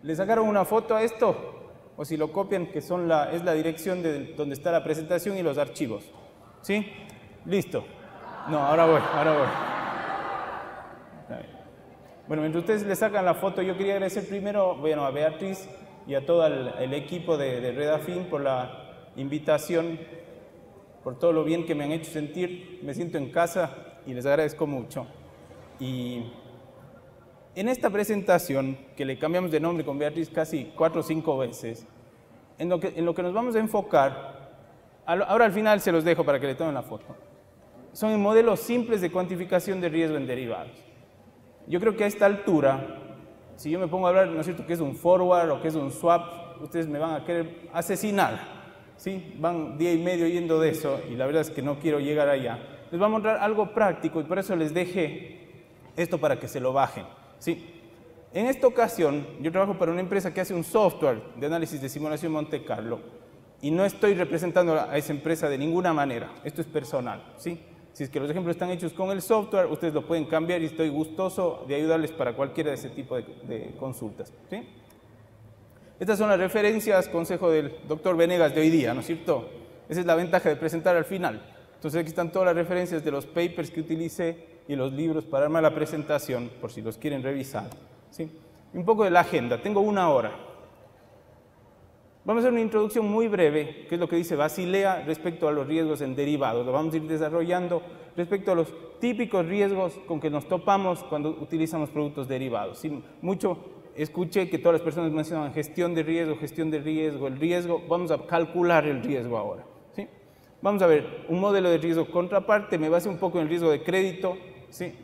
¿Le sacaron una foto a esto? O si lo copian, que es la dirección de donde está la presentación y los archivos. ¿Sí? Listo. No, ahora voy. Bueno, mientras ustedes le sacan la foto, yo quería agradecer primero, a Beatriz y a todo el equipo de Redafin por la invitación, por todo lo bien que me han hecho sentir. Me siento en casa y les agradezco mucho. Y en esta presentación, que le cambiamos de nombre con Beatriz casi 4 o 5 veces, en lo que nos vamos a enfocar, ahora al final se los dejo para que le tomen la foto, son en modelos simples de cuantificación de riesgo en derivados. Yo creo que a esta altura, si yo me pongo a hablar, ¿no es cierto?, que es un forward o que es un swap, ustedes me van a querer asesinar, ¿sí? Van día y medio yendo de eso y la verdad es que no quiero llegar allá. Les voy a mostrar algo práctico y por eso les dejé esto para que se lo bajen, ¿sí? En esta ocasión, yo trabajo para una empresa que hace un software de análisis de simulación Monte Carlo y no estoy representando a esa empresa de ninguna manera, esto es personal, ¿sí? Si es que los ejemplos están hechos con el software, ustedes lo pueden cambiar y estoy gustoso de ayudarles para cualquiera de ese tipo de consultas, ¿sí? Estas son las referencias, consejo del doctor Venegas de hoy día, ¿no es cierto? Esa es la ventaja de presentar al final. Entonces aquí están todas las referencias de los papers que utilicé y los libros para armar la presentación, por si los quieren revisar, ¿sí? Un poco de la agenda, tengo 1 hora. Vamos a hacer una introducción muy breve, que es lo que dice Basilea respecto a los riesgos en derivados. Lo vamos a ir desarrollando respecto a los típicos riesgos con que nos topamos cuando utilizamos productos derivados. Sí, mucho escuché que todas las personas mencionan gestión de riesgo, el riesgo. Vamos a calcular el riesgo ahora, ¿sí? Vamos a ver un modelo de riesgo contraparte, me basé un poco en el riesgo de crédito, ¿sí?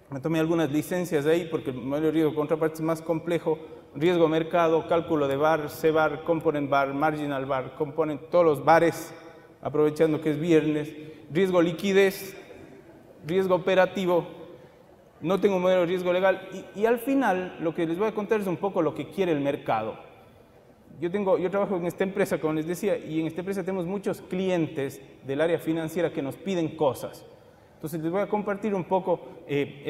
Me tomé algunas licencias ahí porque el modelo de riesgo contraparte es más complejo. Riesgo mercado, cálculo de VaR, C-VaR, component VaR, marginal VaR, component, todos los VaRes, aprovechando que es viernes. Riesgo liquidez, riesgo operativo, no tengo un modelo de riesgo legal. Y al final, lo que les voy a contar es un poco lo que quiere el mercado. Yo trabajo en esta empresa, como les decía, y en esta empresa tenemos muchos clientes del área financiera que nos piden cosas. Entonces les voy a compartir un poco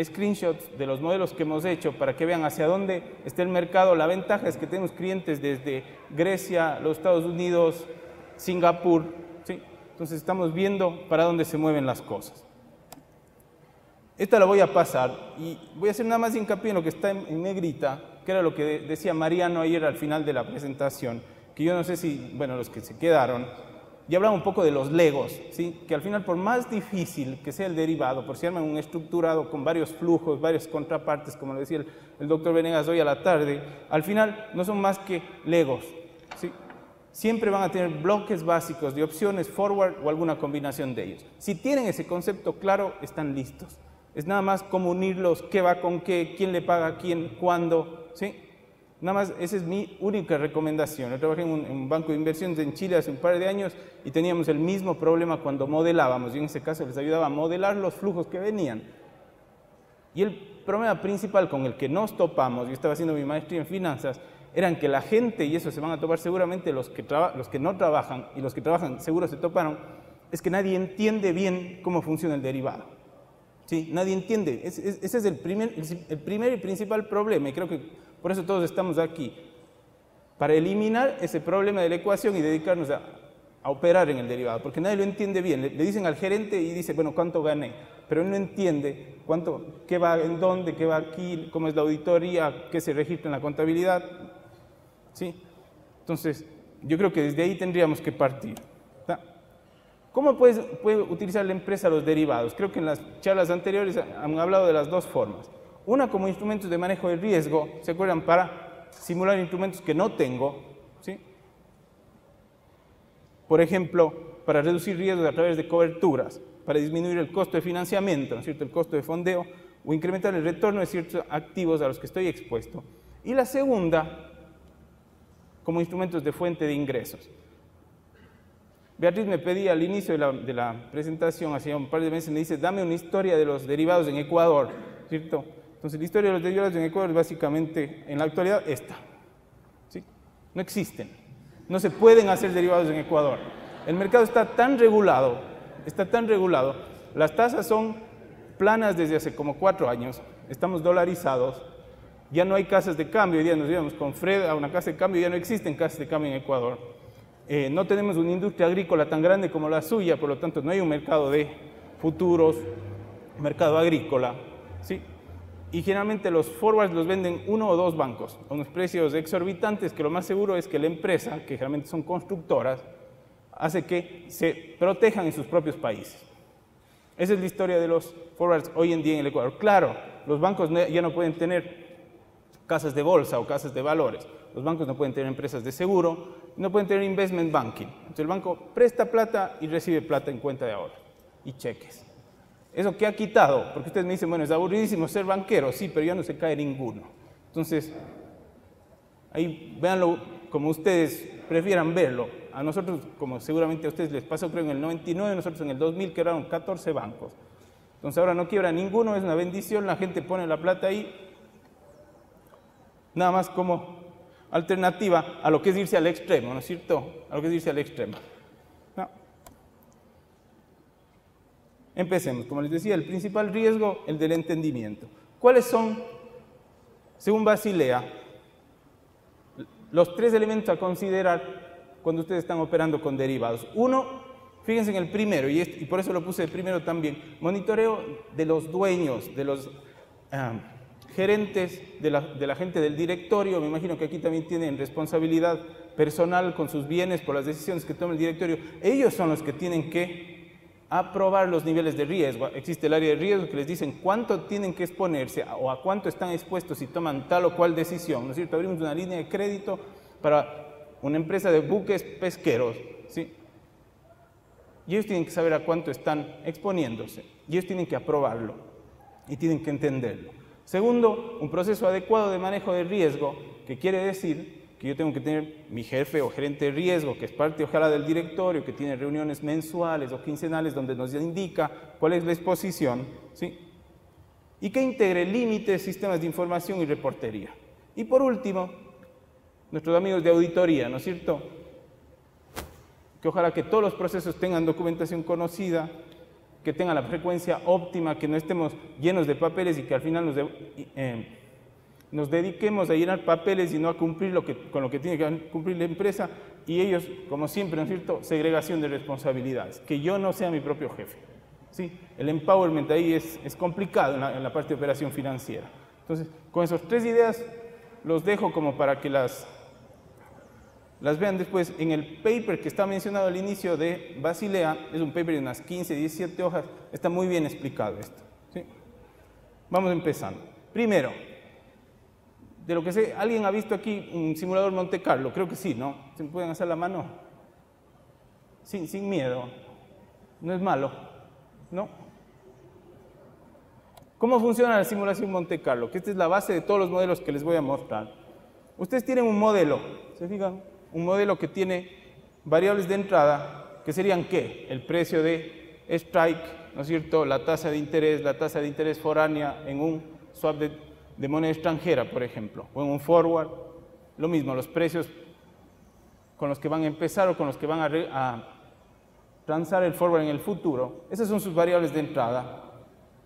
screenshots de los modelos que hemos hecho para que vean hacia dónde está el mercado. La ventaja es que tenemos clientes desde Grecia, los Estados Unidos, Singapur, ¿sí? Entonces estamos viendo para dónde se mueven las cosas. Esta la voy a pasar y voy a hacer nada más hincapié en lo que está en negrita, que era lo que decía Mariano ayer al final de la presentación, que yo no sé si, bueno, los que se quedaron, y hablaba un poco de los legos, ¿sí? Que al final, por más difícil que sea el derivado, por si arman un estructurado con varios flujos, varias contrapartes, como lo decía el doctor Venegas hoy a la tarde, al final no son más que legos, ¿sí? Siempre van a tener bloques básicos de opciones, forward o alguna combinación de ellos. Si tienen ese concepto claro, están listos. Es nada más cómo unirlos, qué va con qué, quién le paga a quién, cuándo, ¿sí? Nada más, esa es mi única recomendación. Yo trabajé en un banco de inversiones en Chile hace un par de años y teníamos el mismo problema cuando modelábamos. Yo en ese caso les ayudaba a modelar los flujos que venían. Y el problema principal con el que nos topamos, yo estaba haciendo mi maestría en finanzas, eran que la gente, y eso se van a topar seguramente los que no trabajan, y los que trabajan seguro se toparon, es que nadie entiende bien cómo funciona el derivado. ¿Sí? Nadie entiende. Ese es el primer y principal problema, y creo que por eso todos estamos aquí, para eliminar ese problema de la ecuación y dedicarnos a operar en el derivado, porque nadie lo entiende bien. Le dicen al gerente y dice, bueno, ¿cuánto gané? Pero él no entiende qué va en dónde, qué va aquí, cómo es la auditoría, qué se registra en la contabilidad, ¿sí? Entonces, yo creo que desde ahí tendríamos que partir. ¿Cómo puede utilizar la empresa los derivados? Creo que en las charlas anteriores han hablado de las dos formas. Una como instrumentos de manejo de riesgo, ¿se acuerdan? Para simular instrumentos que no tengo, ¿sí? Por ejemplo, para reducir riesgos a través de coberturas, para disminuir el costo de financiamiento, ¿no es cierto?, el costo de fondeo, o incrementar el retorno de ciertos activos a los que estoy expuesto. Y la segunda, como instrumentos de fuente de ingresos. Beatriz me pedía al inicio de la presentación, hacía un par de meses, me dice, dame una historia de los derivados en Ecuador, ¿cierto? Entonces, la historia de los derivados en Ecuador es básicamente, en la actualidad, esta, ¿sí? No existen, no se pueden hacer derivados en Ecuador. El mercado está tan regulado, las tasas son planas desde hace como 4 años, estamos dolarizados, Ya no hay casas de cambio, hoy día nos íbamos con Fred a una casa de cambio, ya no existen casas de cambio en Ecuador. No tenemos una industria agrícola tan grande como la suya, por lo tanto no hay un mercado de futuros, mercado agrícola, ¿sí? Y generalmente los forwards los venden uno o dos bancos a unos precios exorbitantes, que lo más seguro es que la empresa, que generalmente son constructoras, hace que se protejan en sus propios países. Esa es la historia de los forwards hoy en día en el Ecuador. Claro, los bancos ya no pueden tener casas de bolsa o casas de valores. Los bancos no pueden tener empresas de seguro, no pueden tener investment banking. Entonces el banco presta plata y recibe plata en cuenta de ahorro y cheques. ¿Eso qué ha quitado? Porque ustedes me dicen, bueno, es aburridísimo ser banquero. Sí, pero ya no se cae ninguno. Entonces, ahí véanlo como ustedes prefieran verlo. A nosotros, como seguramente a ustedes les pasó, creo en el 99, nosotros en el 2000 quebraron 14 bancos. Entonces ahora no quiebra ninguno, es una bendición, la gente pone la plata ahí, nada más como alternativa a lo que es irse al extremo, ¿no es cierto? A lo que es irse al extremo. No. Empecemos, como les decía, el principal riesgo, el del entendimiento. ¿Cuáles son, según Basilea, los tres elementos a considerar cuando ustedes están operando con derivados? Uno, fíjense en el primero, y por eso lo puse de primero también, monitoreo de los dueños, de los gerentes, de la gente del directorio. Me imagino que aquí también tienen responsabilidad personal con sus bienes por las decisiones que toma el directorio. Ellos son los que tienen que aprobar los niveles de riesgo. Existe el área de riesgo que les dicen cuánto tienen que exponerse o a cuánto están expuestos si toman tal o cual decisión, ¿no es cierto? Abrimos una línea de crédito para una empresa de buques pesqueros, ¿sí? Y ellos tienen que saber a cuánto están exponiéndose y ellos tienen que aprobarlo y tienen que entenderlo. Segundo, un proceso adecuado de manejo de riesgo, que quiere decir que yo tengo que tener mi jefe o gerente de riesgo, que es parte ojalá del directorio, que tiene reuniones mensuales o quincenales donde nos indica cuál es la exposición, ¿sí? Y que integre límites, sistemas de información y reportería. Y por último, nuestros amigos de auditoría, ¿no es cierto? Que ojalá que todos los procesos tengan documentación conocida, que tengan la frecuencia óptima, que no estemos llenos de papeles y que al final nos dediquemos a llenar papeles y no a cumplir con lo que tiene que cumplir la empresa, y ellos, como siempre, ¿no es cierto?, segregación de responsabilidades, que yo no sea mi propio jefe. ¿Sí? El empowerment ahí es complicado en la parte de operación financiera. Entonces, con esas tres ideas los dejo como para que las vean después. En el paper que está mencionado al inicio de Basilea, es un paper de unas 15, 17 hojas, está muy bien explicado esto. ¿Sí? Vamos empezando. Primero, de lo que sé, ¿alguien ha visto aquí un simulador Monte Carlo? Creo que sí, ¿no? ¿Se me pueden hacer la mano? Sin miedo. No es malo, ¿no? ¿Cómo funciona la simulación Monte Carlo? Que esta es la base de todos los modelos que les voy a mostrar. Ustedes tienen un modelo, ¿se fijan? Un modelo que tiene variables de entrada, que serían ¿qué? El precio de strike, ¿no es cierto? La tasa de interés foránea en un swap de moneda extranjera, por ejemplo, o en un forward. Lo mismo, los precios con los que van a empezar o con los que van a transar el forward en el futuro. Esas son sus variables de entrada.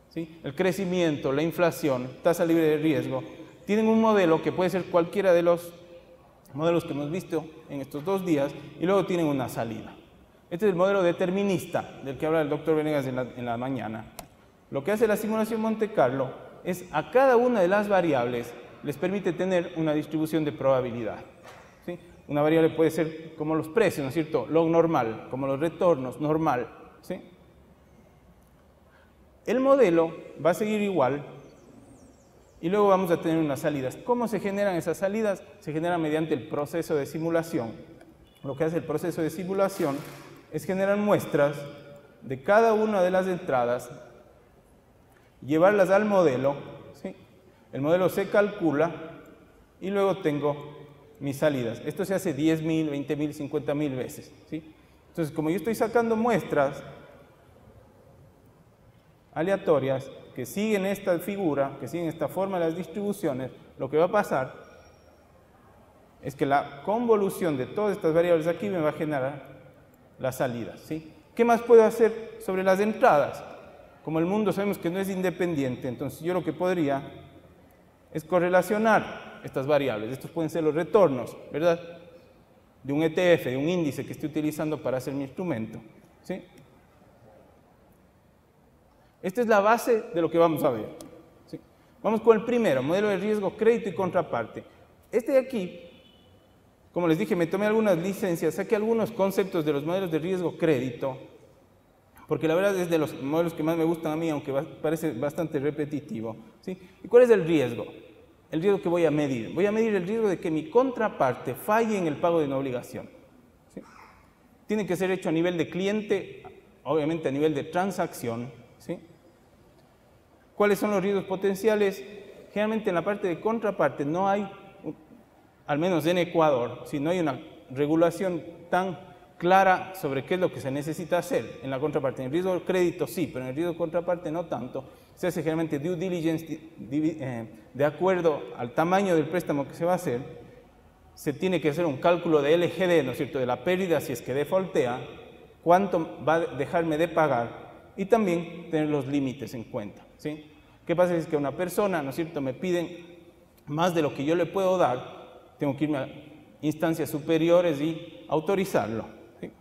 ¿Sí? El crecimiento, la inflación, tasa libre de riesgo. Tienen un modelo que puede ser cualquiera de los modelos que hemos visto en estos 2 días, y luego tienen una salida. Este es el modelo determinista del que habla el doctor Venegas en la mañana. Lo que hace la simulación Monte Carlo es a cada una de las variables les permite tener una distribución de probabilidad. ¿Sí? Una variable puede ser como los precios, ¿no es cierto? Log normal, como los retornos, normal. ¿Sí? El modelo va a seguir igual y luego vamos a tener unas salidas. ¿Cómo se generan esas salidas? Se generan mediante el proceso de simulación. Lo que hace el proceso de simulación es generar muestras de cada una de las entradas, llevarlas al modelo, ¿sí? El modelo se calcula y luego tengo mis salidas. Esto se hace 10.000, 20.000, 50.000 veces, ¿sí? Entonces, como yo estoy sacando muestras aleatorias que siguen esta figura, que siguen esta forma de las distribuciones, lo que va a pasar es que la convolución de todas estas variables aquí me va a generar las salidas, ¿sí? ¿Qué más puedo hacer sobre las entradas? Como el mundo sabemos que no es independiente, entonces yo lo que podría es correlacionar estas variables. Estos pueden ser los retornos, ¿verdad?, de un ETF, de un índice que estoy utilizando para hacer mi instrumento, ¿sí? Esta es la base de lo que vamos a ver, ¿sí? Vamos con el primero, modelo de riesgo, crédito y contraparte. Este de aquí, como les dije, me tomé algunas licencias, saqué algunos conceptos de los modelos de riesgo crédito, porque la verdad es de los modelos que más me gustan a mí, aunque parece bastante repetitivo, ¿sí? ¿Y cuál es el riesgo? El riesgo que voy a medir. Voy a medir el riesgo de que mi contraparte falle en el pago de una obligación, ¿sí? Tiene que ser hecho a nivel de cliente, obviamente a nivel de transacción, ¿sí? ¿Cuáles son los riesgos potenciales? Generalmente en la parte de contraparte no hay, al menos en Ecuador, si no hay una regulación tan clara sobre qué es lo que se necesita hacer en la contraparte. En el riesgo de crédito sí, pero en el riesgo de contraparte no tanto. Se hace generalmente due diligence de acuerdo al tamaño del préstamo que se va a hacer. Se tiene que hacer un cálculo de LGD, ¿no es cierto?, de la pérdida si es que defaultea, cuánto va a dejarme de pagar y también tener los límites en cuenta, ¿sí? ¿Qué pasa si es que una persona, ¿no es cierto?, me piden más de lo que yo le puedo dar? Tengo que irme a instancias superiores y autorizarlo, ¿sí?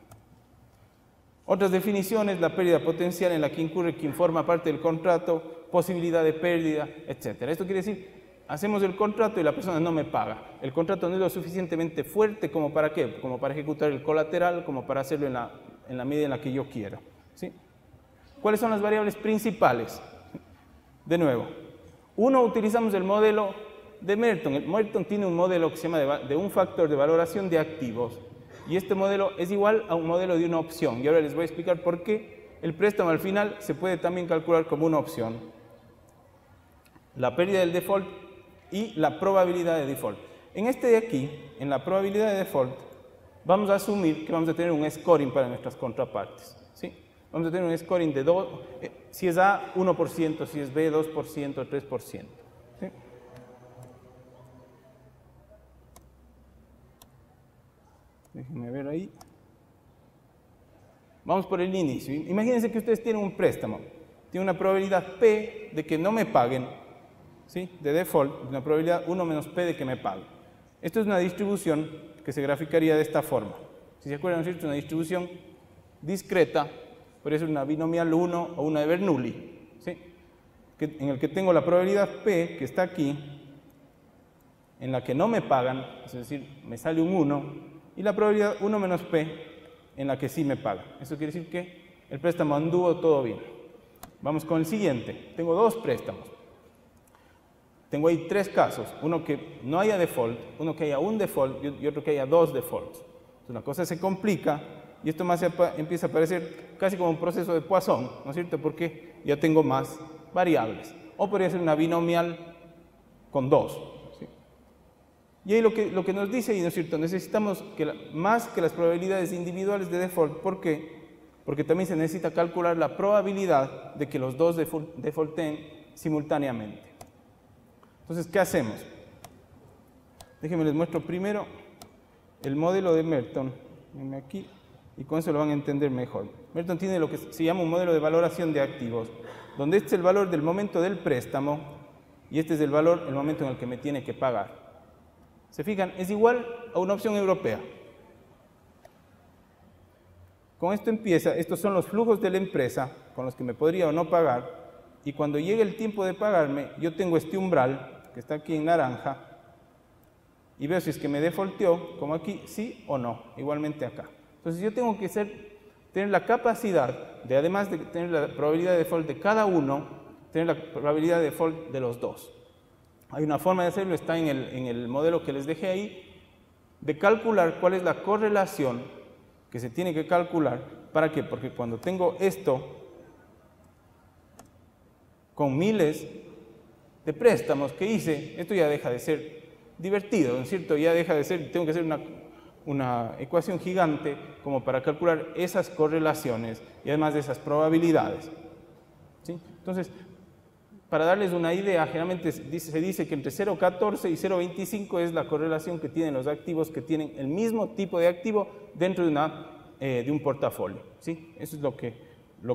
Otras definiciones: la pérdida potencial en la que incurre quien forma parte del contrato, posibilidad de pérdida, etc. Esto quiere decir, hacemos el contrato y la persona no me paga. El contrato no es lo suficientemente fuerte como para ¿qué? Como para ejecutar el colateral, como para hacerlo en la medida en la que yo quiera, ¿sí? ¿Cuáles son las variables principales? De nuevo, uno, utilizamos el modelo de Merton. El Merton tiene un modelo que se llama de un factor de valoración de activos, y este modelo es igual a un modelo de una opción, y ahora les voy a explicar por qué el préstamo al final se puede también calcular como una opción. La pérdida del default y la probabilidad de default. En este de aquí, en la probabilidad de default, vamos a asumir que vamos a tener un scoring para nuestras contrapartes, ¿sí? Vamos a tener un scoring de 2, si es A, 1%, si es B, 2%, 3%. ¿Sí? Déjenme ver ahí. Vamos por el inicio. Imagínense que ustedes tienen un préstamo. Tienen una probabilidad P de que no me paguen, ¿sí?, de default, una probabilidad 1 menos P de que me paguen. Esto es una distribución que se graficaría de esta forma. Si se acuerdan, ¿cierto?, una distribución discreta. Puede ser una binomial 1 o una de Bernoulli, ¿sí?, en el que tengo la probabilidad P, que está aquí, en la que no me pagan, es decir, me sale un 1, y la probabilidad 1 menos P, en la que sí me pagan. Eso quiere decir que el préstamo anduvo todo bien. Vamos con el siguiente. Tengo dos préstamos. Tengo ahí tres casos. Uno que no haya default, uno que haya un default y otro que haya dos defaults. Entonces la cosa se complica. Y esto más empieza a parecer casi como un proceso de Poisson, ¿no es cierto? Porque ya tengo más variables. O podría ser una binomial con 2. ¿Sí? Y ahí lo que nos dice, ¿no es cierto?, necesitamos más que las probabilidades individuales de default. ¿Por qué? Porque también se necesita calcular la probabilidad de que los dos defaulten simultáneamente. Entonces, ¿qué hacemos? Déjenme les muestro primero el modelo de Merton. Venme aquí. Y con eso lo van a entender mejor. Merton tiene lo que se llama un modelo de valoración de activos, donde este es el valor del momento del préstamo y este es el valor el momento en el que me tiene que pagar. ¿Se fijan? Es igual a una opción europea. Con esto empieza, estos son los flujos de la empresa con los que me podría o no pagar, y cuando llegue el tiempo de pagarme, yo tengo este umbral, que está aquí en naranja, y veo si es que me defaulteó, como aquí, sí o no, igualmente acá. Entonces yo tengo que tener la capacidad de, además de tener la probabilidad de default de cada uno, tener la probabilidad de default de los dos. Hay una forma de hacerlo, está en el modelo que les dejé ahí, de calcular cuál es la correlación que se tiene que calcular. ¿Para qué? Porque cuando tengo esto con miles de préstamos que hice, esto ya deja de ser divertido, ¿no es cierto? Ya deja de ser, tengo que hacer una ecuación gigante como para calcular esas correlaciones y además de esas probabilidades, ¿sí? Entonces, para darles una idea, generalmente se dice que entre 0,14 y 0,25 es la correlación que tienen los activos que tienen el mismo tipo de activo dentro de un portafolio, ¿sí? Eso es lo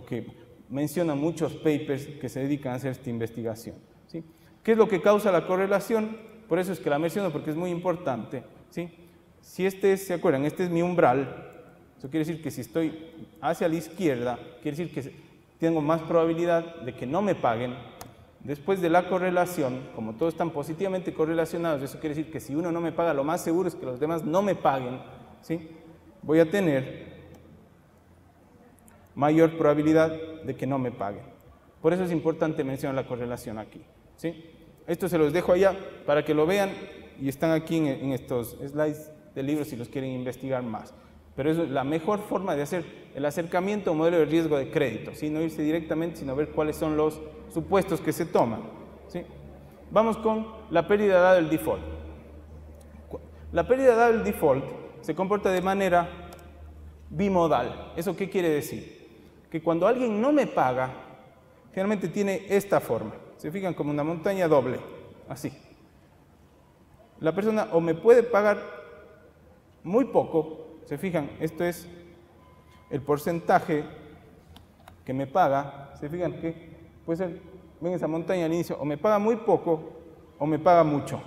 que mencionan muchos papers que se dedican a hacer esta investigación, ¿sí? ¿Qué es lo que causa la correlación? Por eso es que la menciono, porque es muy importante, ¿sí? Si ¿se acuerdan? Este es mi umbral. Eso quiere decir que si estoy hacia la izquierda, quiere decir que tengo más probabilidad de que no me paguen. Después de la correlación, como todos están positivamente correlacionados, eso quiere decir que si uno no me paga, lo más seguro es que los demás no me paguen, ¿sí? Voy a tener mayor probabilidad de que no me paguen. Por eso es importante mencionar la correlación aquí, ¿sí? Esto se los dejo allá para que lo vean y están aquí en estos slides del libro si los quieren investigar más. Pero eso es la mejor forma de hacer el acercamiento a un modelo de riesgo de crédito, ¿sí? No irse directamente, sino ver cuáles son los supuestos que se toman, ¿sí? Vamos con la pérdida dada el default. La pérdida dada el default se comporta de manera bimodal. ¿Eso qué quiere decir? Que cuando alguien no me paga, generalmente tiene esta forma. Se fijan como una montaña doble, así. La persona o me puede pagar muy poco. Se fijan, esto es el porcentaje que me paga. Se fijan que puede ser, ven esa montaña al inicio, o me paga muy poco o me paga mucho,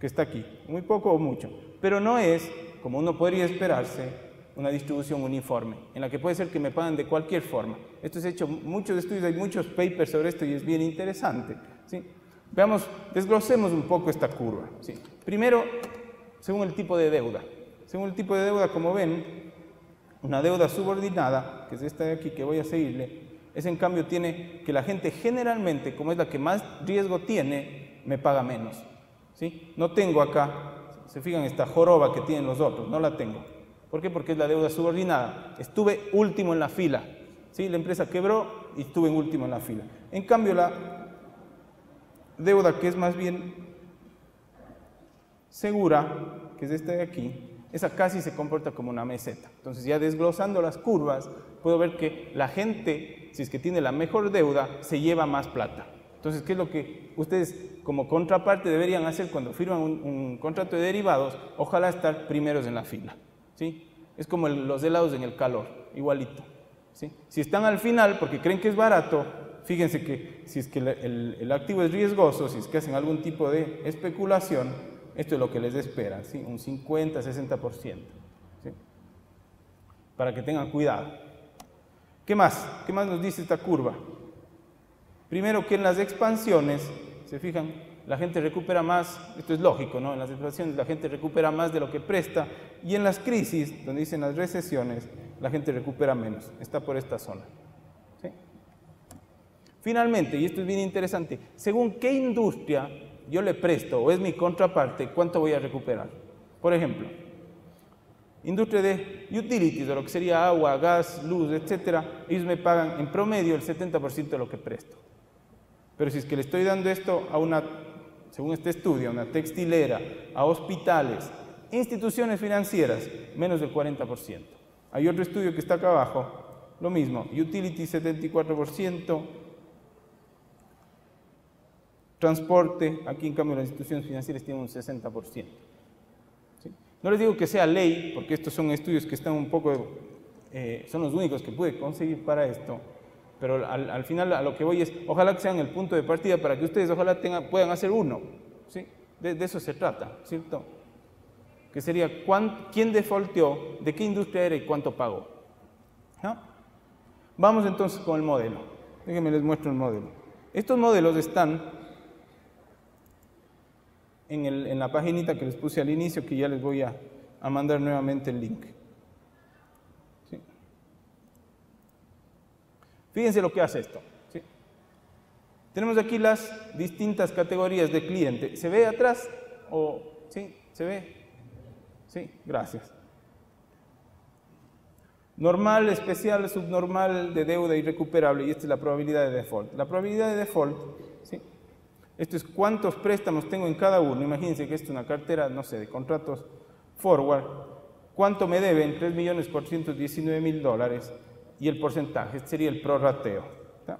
que está aquí, muy poco o mucho. Pero no es, como uno podría esperarse, una distribución uniforme, en la que puede ser que me paguen de cualquier forma. Esto se ha hecho muchos estudios, hay muchos papers sobre esto y es bien interesante, ¿sí? Veamos, desglosemos un poco esta curva, ¿sí? Primero, según el tipo de deuda. Según el tipo de deuda, como ven, una deuda subordinada, que es esta de aquí que voy a seguirle, es en cambio tiene que la gente generalmente, como es la que más riesgo tiene, me paga menos, ¿sí? No tengo acá, se fijan esta joroba que tienen los otros, no la tengo. ¿Por qué? Porque es la deuda subordinada. Estuve último en la fila, ¿sí? La empresa quebró y estuve en último en la fila. En cambio, la deuda que es más bien segura, que es esta de aquí, esa casi se comporta como una meseta. Entonces, ya desglosando las curvas, puedo ver que la gente, si es que tiene la mejor deuda, se lleva más plata. Entonces, ¿qué es lo que ustedes como contraparte deberían hacer cuando firman un contrato de derivados? Ojalá estar primeros en la fila, ¿sí? Es como los helados en el calor, igualito, ¿sí? Si están al final porque creen que es barato, fíjense que si es que el activo es riesgoso, si es que hacen algún tipo de especulación, esto es lo que les espera, ¿sí? Un 50, 60%, ¿sí? Para que tengan cuidado. ¿Qué más? ¿Qué más nos dice esta curva? Primero que en las expansiones, se fijan, la gente recupera más, esto es lógico, ¿no? En las expansiones la gente recupera más de lo que presta, y en las crisis, donde dicen las recesiones, la gente recupera menos, está por esta zona, ¿sí? Finalmente, y esto es bien interesante, según qué industria yo le presto o es mi contraparte, ¿cuánto voy a recuperar? Por ejemplo, industria de utilities, o lo que sería agua, gas, luz, etcétera, ellos me pagan en promedio el 70% de lo que presto. Pero si es que le estoy dando esto a una, según este estudio, a una textilera, a hospitales, instituciones financieras, menos del 40%. Hay otro estudio que está acá abajo, lo mismo, utilities 74%, transporte, aquí en cambio las instituciones financieras tienen un 60%. ¿Sí? No les digo que sea ley, porque estos son estudios que están un poco, son los únicos que pude conseguir para esto, pero al final a lo que voy es, ojalá que sean el punto de partida para que ustedes ojalá puedan hacer uno, ¿sí? De eso se trata, ¿cierto? Que sería quién defaulteó, de qué industria era y cuánto pagó, ¿no? Vamos entonces con el modelo. Déjenme les muestro el modelo. Estos modelos están en la paginita que les puse al inicio, que ya les voy a mandar nuevamente el link. ¿Sí? Fíjense lo que hace esto, ¿sí? Tenemos aquí las distintas categorías de cliente. ¿Se ve atrás? ¿Sí? ¿Se ve? Sí, gracias. Normal, especial, subnormal, de deuda irrecuperable, y esta es la probabilidad de default. La probabilidad de default, ¿sí? Esto es cuántos préstamos tengo en cada uno. Imagínense que esto es una cartera, no sé, de contratos forward. ¿Cuánto me deben? $3.419.000 y el porcentaje, este sería el prorrateo. ¿Tá?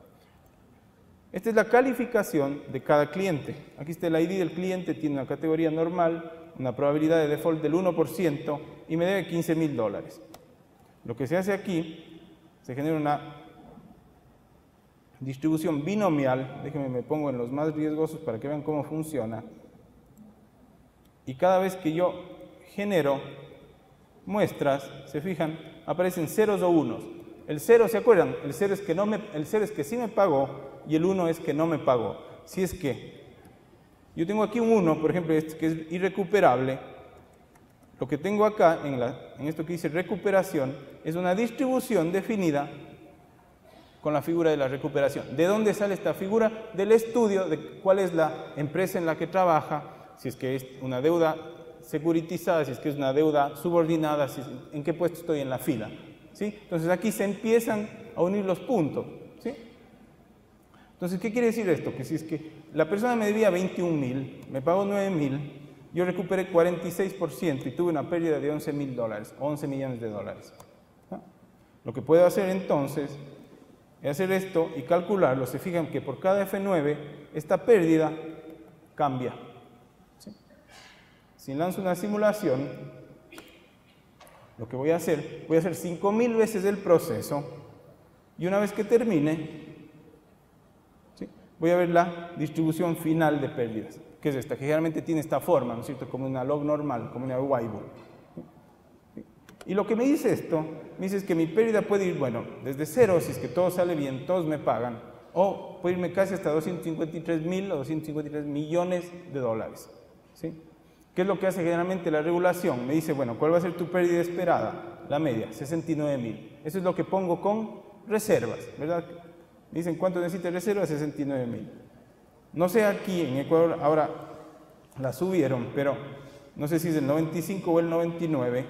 Esta es la calificación de cada cliente. Aquí está el ID del cliente, tiene una categoría normal, una probabilidad de default del 1% y me debe $15.000. Lo que se hace aquí, se genera una distribución binomial. Déjenme, me pongo en los más riesgosos para que vean cómo funciona. Y cada vez que yo genero muestras, se fijan, aparecen ceros o unos. El 0, ¿se acuerdan? El 0 es que, el 0 es que sí me pagó y el 1 es que no me pagó. Si es que yo tengo aquí un 1, por ejemplo, este que es irrecuperable, lo que tengo acá en esto que dice recuperación es una distribución definida con la figura de la recuperación. ¿De dónde sale esta figura? Del estudio de cuál es la empresa en la que trabaja, si es que es una deuda securitizada, si es que es una deuda subordinada, en qué puesto estoy en la fila. ¿Sí? Entonces aquí se empiezan a unir los puntos. ¿Sí? Entonces, ¿qué quiere decir esto? Que si es que la persona me debía 21.000, me pagó 9.000, yo recuperé 46% y tuve una pérdida de $11.000, 11 millones de dólares. ¿Ah? Lo que puedo hacer entonces es hacer esto y calcularlo. Se fijan que por cada F9 esta pérdida cambia. ¿Sí? Si lanzo una simulación, lo que voy a hacer 5.000 veces el proceso y una vez que termine, ¿sí?, voy a ver la distribución final de pérdidas, que es esta, que generalmente tiene esta forma, ¿no es cierto?, como una log normal, como una Weibull. ¿Sí? Y lo que me dice esto, me dice es que mi pérdida puede ir, bueno, desde 0, si es que todo sale bien, todos me pagan, o puede irme casi hasta 253.000 o 253 millones de dólares. ¿Sí? ¿Qué es lo que hace generalmente la regulación? Me dice, bueno, ¿cuál va a ser tu pérdida esperada? La media, 69.000. Eso es lo que pongo con reservas, ¿verdad? Me dicen, ¿cuánto necesitas reservas? 69.000. No sé aquí en Ecuador, ahora la subieron, pero no sé si es el 95 o el 99.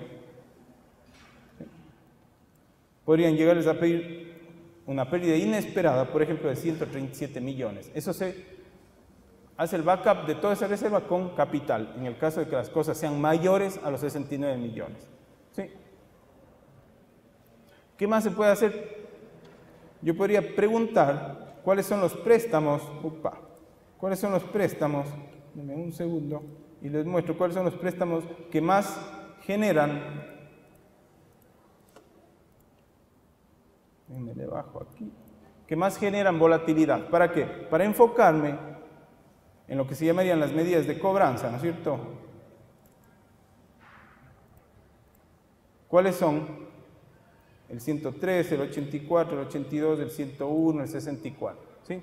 Podrían llegarles a pedir una pérdida inesperada, por ejemplo, de 137 millones. Eso se hace el backup de toda esa reserva con capital, en el caso de que las cosas sean mayores a los 69 millones. ¿Sí? ¿Qué más se puede hacer? Yo podría preguntar cuáles son los préstamos. ¿Cuáles son los préstamos? Dame un segundo y les muestro cuáles son los préstamos que más generan. Me le bajo aquí. Que más generan volatilidad. ¿Para qué? Para enfocarme en lo que se llamarían las medidas de cobranza, ¿no es cierto? ¿Cuáles son? El 113, el 84, el 82, el 101, el 64. ¿Sí?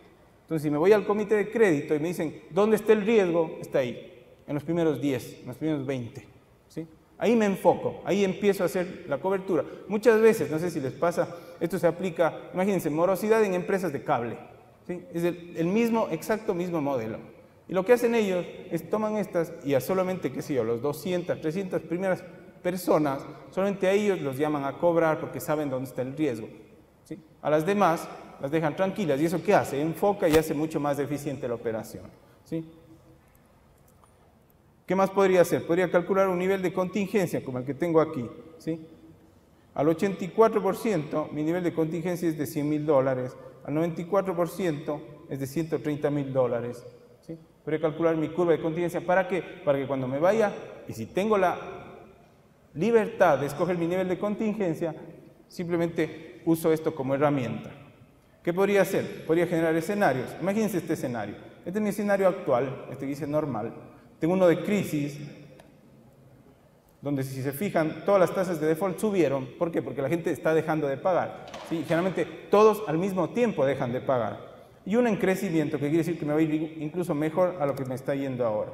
Entonces, si me voy al comité de crédito y me dicen, ¿dónde está el riesgo? Está ahí, en los primeros 10, en los primeros 20. ¿Sí? Ahí me enfoco, ahí empiezo a hacer la cobertura. Muchas veces, no sé si les pasa, esto se aplica, imagínense, morosidad en empresas de cable. ¿Sí? Es el mismo, exacto mismo modelo. Y lo que hacen ellos es toman estas y a solamente, qué sé yo, los 200, 300 primeras personas, solamente a ellos los llaman a cobrar porque saben dónde está el riesgo. ¿Sí? A las demás las dejan tranquilas. ¿Y eso qué hace? Enfoca y hace mucho más eficiente la operación. ¿Sí? ¿Qué más podría hacer? Podría calcular un nivel de contingencia como el que tengo aquí. ¿Sí? Al 84% mi nivel de contingencia es de $100.000, al 94% es de $130.000. ¿Sí? Podría calcular mi curva de contingencia. ¿Para qué? Para que cuando me vaya, y si tengo la libertad de escoger mi nivel de contingencia, simplemente uso esto como herramienta. ¿Qué podría hacer? Podría generar escenarios. Imagínense este escenario. Este es mi escenario actual, este que dice normal. Tengo uno de crisis, donde si se fijan, todas las tasas de default subieron. ¿Por qué? Porque la gente está dejando de pagar. ¿Sí? Generalmente todos al mismo tiempo dejan de pagar. Y uno en crecimiento, que quiere decir que me va a ir incluso mejor a lo que me está yendo ahora.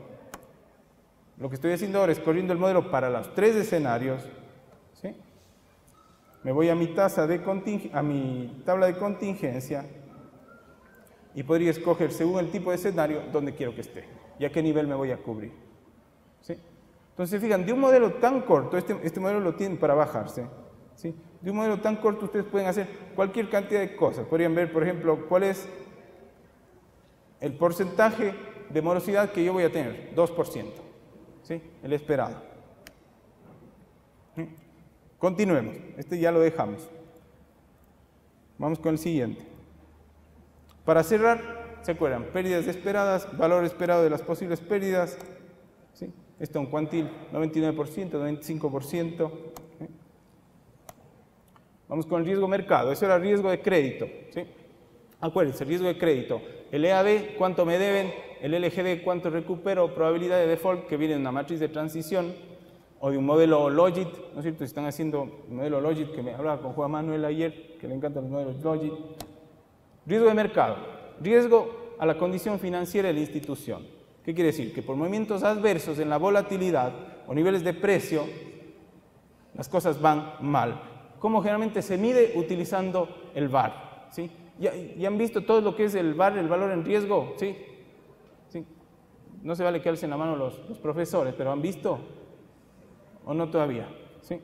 Lo que estoy haciendo ahora es corriendo el modelo para los 3 escenarios. ¿Sí? Me voy a mi tabla de contingencia y podría escoger según el tipo de escenario dónde quiero que esté y a qué nivel me voy a cubrir. ¿Sí? Entonces, fijan, de un modelo tan corto, este modelo lo tienen para bajarse. ¿Sí? De un modelo tan corto ustedes pueden hacer cualquier cantidad de cosas. Podrían ver, por ejemplo, cuál es el porcentaje de morosidad que yo voy a tener, 2%. ¿Sí? El esperado. ¿Sí? Continuemos. Este ya lo dejamos. Vamos con el siguiente. Para cerrar, ¿se acuerdan? Pérdidas esperadas, valor esperado de las posibles pérdidas. ¿Sí? Esto en cuantil, 99%, 95%. ¿Sí? Vamos con el riesgo mercado. Eso era riesgo de crédito. ¿Sí? Acuérdense, riesgo de crédito. El EAD, cuánto me deben, el LGD, cuánto recupero, probabilidad de default, que viene de una matriz de transición o de un modelo Logit, ¿no es cierto? Si están haciendo un modelo Logit, que me hablaba con Juan Manuel ayer, que le encantan los modelos Logit. Riesgo de mercado. Riesgo a la condición financiera de la institución. ¿Qué quiere decir? Que por movimientos adversos en la volatilidad o niveles de precio, las cosas van mal. ¿Cómo generalmente se mide? Utilizando el VaR, ¿sí? ¿Ya han visto todo lo que es el VaR, el valor en riesgo? ¿Sí? ¿Sí? No se vale que alcen la mano los profesores, pero ¿han visto? ¿O no todavía? ¿Sí?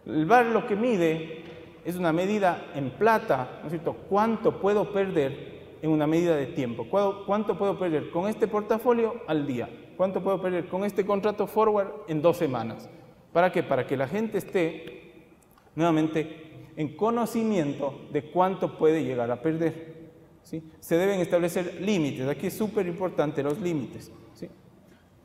El VaR lo que mide es una medida en plata, ¿no es cierto? ¿Cuánto puedo perder en una medida de tiempo? ¿Cuánto puedo perder con este portafolio al día? ¿Cuánto puedo perder con este contrato forward en 2 semanas? ¿Para qué? Para que la gente esté nuevamente en conocimiento de cuánto puede llegar a perder, ¿sí? Se deben establecer límites. Aquí es súper importante los límites, ¿sí?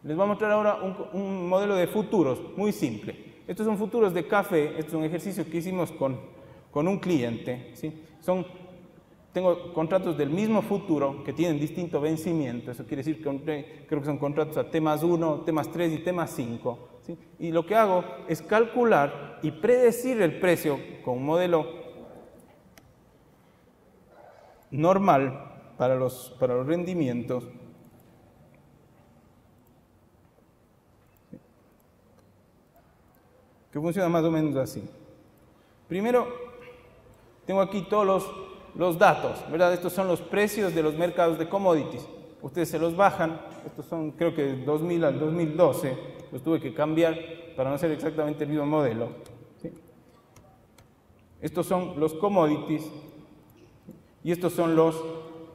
Les voy a mostrar ahora un modelo de futuros muy simple. Estos son futuros de café. Este es un ejercicio que hicimos con un cliente, ¿sí? Tengo contratos del mismo futuro que tienen distinto vencimiento. Eso quiere decir que creo que son contratos a T+1, T+3 y T+5. ¿Sí? Y lo que hago es calcular y predecir el precio con un modelo normal para los rendimientos. ¿Sí? Que funciona más o menos así. Primero, tengo aquí todos los datos, ¿verdad? Estos son los precios de los mercados de commodities. Ustedes se los bajan. Estos son, creo que del 2000 al 2012. Los tuve que cambiar para no hacer exactamente el mismo modelo, ¿sí? Estos son los commodities y estos son los,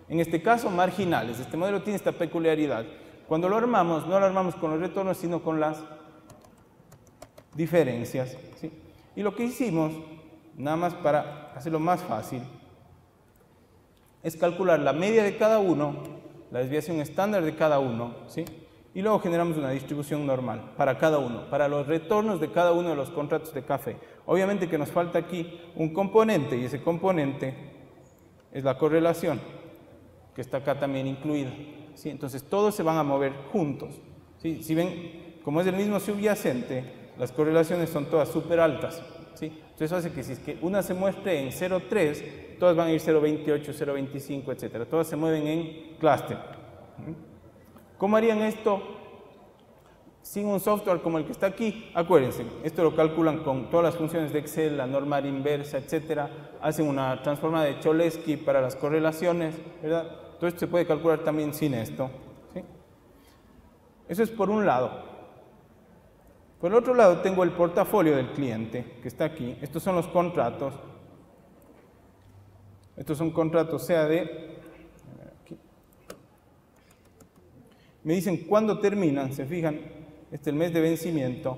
en este caso, marginales. Este modelo tiene esta peculiaridad. Cuando lo armamos, no lo armamos con los retornos, sino con las diferencias, ¿sí? Y lo que hicimos, nada más para hacerlo más fácil, es calcular la media de cada uno, la desviación estándar de cada uno, ¿sí? Y luego generamos una distribución normal para cada uno, para los retornos de cada uno de los contratos de café. Obviamente que nos falta aquí un componente, y ese componente es la correlación, que está acá también incluida, ¿sí? Entonces todos se van a mover juntos, ¿sí? Si ven, como es el mismo subyacente, las correlaciones son todas súper altas, ¿sí? Entonces eso hace que si es que una se muestre en 0,3, todas van a ir 0,28, 0,25, etc. Todas se mueven en clúster. ¿Cómo harían esto sin un software como el que está aquí? Acuérdense, esto lo calculan con todas las funciones de Excel, la normal inversa, etc. Hacen una transformada de Cholesky para las correlaciones, ¿verdad? Todo esto se puede calcular también sin esto, ¿sí? Eso es por un lado. Por el otro lado tengo el portafolio del cliente, que está aquí. Estos son los contratos. Estos son contratos CAD. Aquí. Me dicen cuándo terminan, se fijan, este es el mes de vencimiento,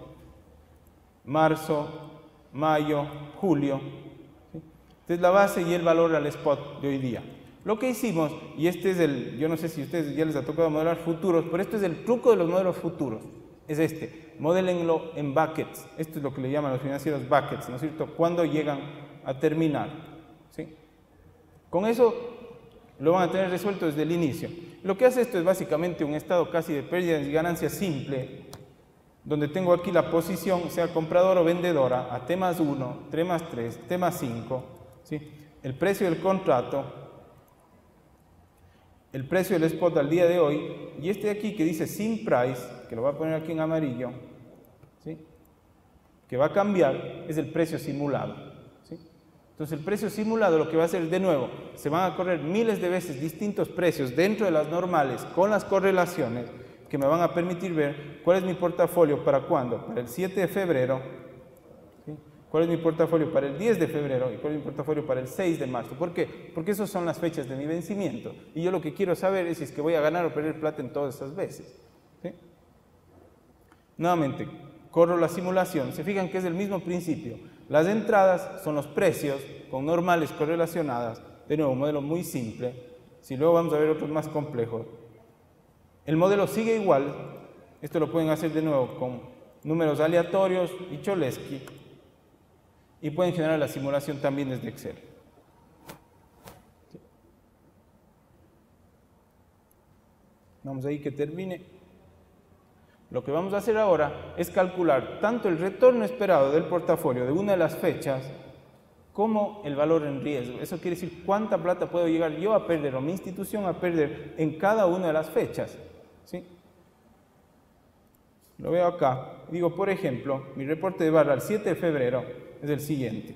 marzo, mayo, julio. ¿Sí? Esta es la base y el valor al spot de hoy día. Lo que hicimos, y este es yo no sé si a ustedes ya les ha tocado modelar futuros, pero este es el truco de los modelos futuros. Es modélenlo en buckets. Esto es lo que le llaman los financieros buckets, ¿no es cierto? Cuando llegan a terminar, ¿sí? Con eso lo van a tener resuelto desde el inicio. Lo que hace esto es básicamente un estado casi de pérdidas y ganancias simple, donde tengo aquí la posición, sea compradora o vendedora, a T+1, T+3, T+5, ¿sí? El precio del contrato, el precio del spot al día de hoy, y este de aquí que dice sin price, que lo voy a poner aquí en amarillo, ¿sí? Que va a cambiar, es el precio simulado, ¿sí? Entonces el precio simulado lo que va a hacer de nuevo, se van a correr miles de veces distintos precios dentro de las normales con las correlaciones que me van a permitir ver cuál es mi portafolio para cuándo, para el 7 de febrero, ¿sí? Cuál es mi portafolio para el 10 de febrero y cuál es mi portafolio para el 6 de marzo. ¿Por qué? Porque esas son las fechas de mi vencimiento y yo lo que quiero saber es si es que voy a ganar o perder plata en todas esas veces, ¿sí? Nuevamente, corro la simulación, se fijan que es el mismo principio. Las entradas son los precios con normales correlacionadas, de nuevo, un modelo muy simple. Si luego vamos a ver otros más complejos. El modelo sigue igual, esto lo pueden hacer de nuevo con números aleatorios y Cholesky, y pueden generar la simulación también desde Excel. Vamos ahí que termine. Lo que vamos a hacer ahora es calcular tanto el retorno esperado del portafolio de una de las fechas como el valor en riesgo. Eso quiere decir cuánta plata puedo llegar yo a perder o mi institución a perder en cada una de las fechas. ¿Sí? Lo veo acá. Digo, por ejemplo, mi reporte de barra al 7 de febrero es el siguiente.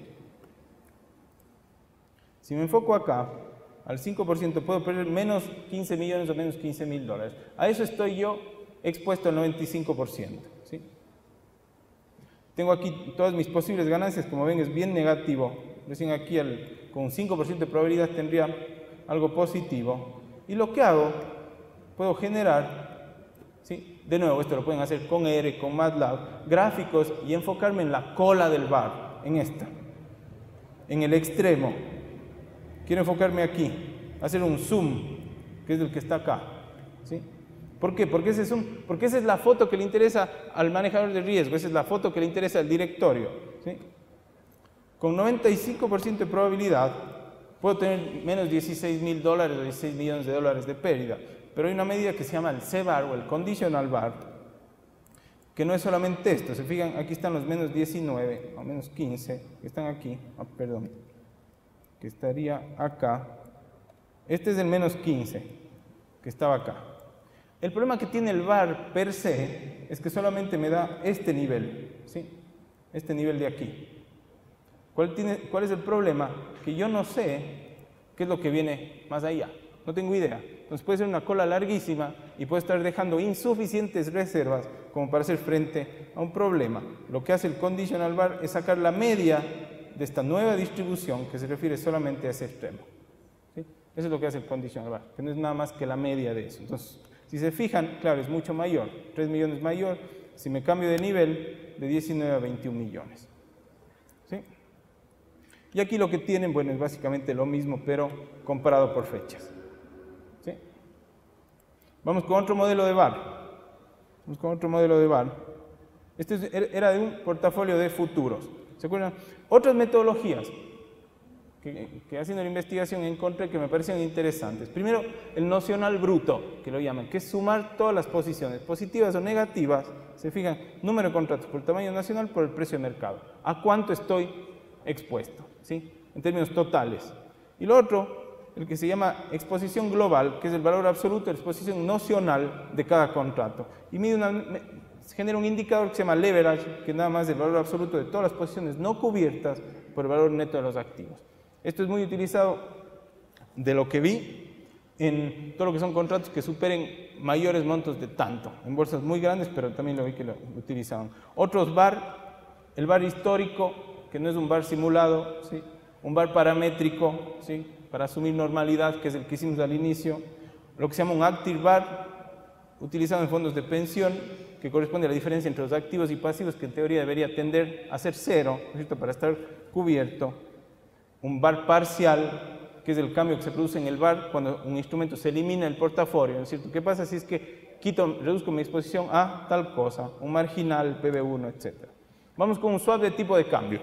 Si me enfoco acá, al 5% puedo perder menos 15 millones o menos 15.000 dólares. A eso estoy yo expuesto al 95%. ¿Sí? Tengo aquí todas mis posibles ganancias, como ven es bien negativo. Recién aquí con un 5% de probabilidad tendría algo positivo. Y lo que hago, puedo generar, ¿sí? De nuevo, esto lo pueden hacer con R, con MATLAB, gráficos y enfocarme en la cola del bar, en esta, en el extremo. Quiero enfocarme aquí, hacer un zoom, que es el que está acá. ¿Sí? ¿Por qué? Porque ese zoom, porque esa es la foto que le interesa al manejador de riesgo, esa es la foto que le interesa al directorio. ¿Sí? Con 95% de probabilidad puedo tener menos 16.000 dólares o 16 millones de dólares de pérdida. Pero hay una medida que se llama el C-bar o el conditional bar, que no es solamente esto. Se fijan, aquí están los menos 19 o menos 15, que están aquí, perdón, que estaría acá. Este es el menos 15, que estaba acá. El problema que tiene el bar per se es que solamente me da este nivel, ¿sí? Este nivel de aquí. ¿Cuál es el problema? Que yo no sé qué es lo que viene más allá. No tengo idea. Entonces puede ser una cola larguísima y puedo estar dejando insuficientes reservas como para hacer frente a un problema. Lo que hace el conditional bar es sacar la media de esta nueva distribución que se refiere solamente a ese extremo. ¿Sí? Eso es lo que hace el conditional bar, que no es nada más que la media de eso. Entonces, si se fijan, claro, es mucho mayor, 3 millones mayor, si me cambio de nivel, de 19 a 21 millones. ¿Sí? Y aquí lo que tienen, bueno, es básicamente lo mismo, pero comparado por fechas. ¿Sí? Vamos con otro modelo de bar. Este era de un portafolio de futuros. ¿Se acuerdan? Otras metodologías que haciendo la investigación encontré que me parecían interesantes. Primero, el nocional bruto, que lo llaman, que es sumar todas las posiciones, positivas o negativas, se fijan, número de contratos por tamaño nacional por el precio de mercado. ¿A cuánto estoy expuesto? ¿Sí? En términos totales. Y lo otro, el que se llama exposición global, que es el valor absoluto de la exposición nocional de cada contrato. Y genera un indicador que se llama leverage, que nada más es el valor absoluto de todas las posiciones no cubiertas por el valor neto de los activos. Esto es muy utilizado, de lo que vi, en todo lo que son contratos que superen mayores montos de tanto, en bolsas muy grandes, pero también lo vi que lo utilizaban. Otros bar, el bar histórico, que no es un bar simulado, ¿sí? Un bar paramétrico, ¿sí? Para asumir normalidad, que es el que hicimos al inicio, lo que se llama un active bar, utilizado en fondos de pensión, que corresponde a la diferencia entre los activos y pasivos, que en teoría debería tender a ser cero, ¿no es cierto?, para estar cubierto. Un bar parcial, que es el cambio que se produce en el bar cuando un instrumento se elimina del portafolio, ¿no es cierto? ¿Qué pasa si es que reduzco mi exposición a tal cosa? Un marginal, PB1, etc. Vamos con un swap de tipo de cambio.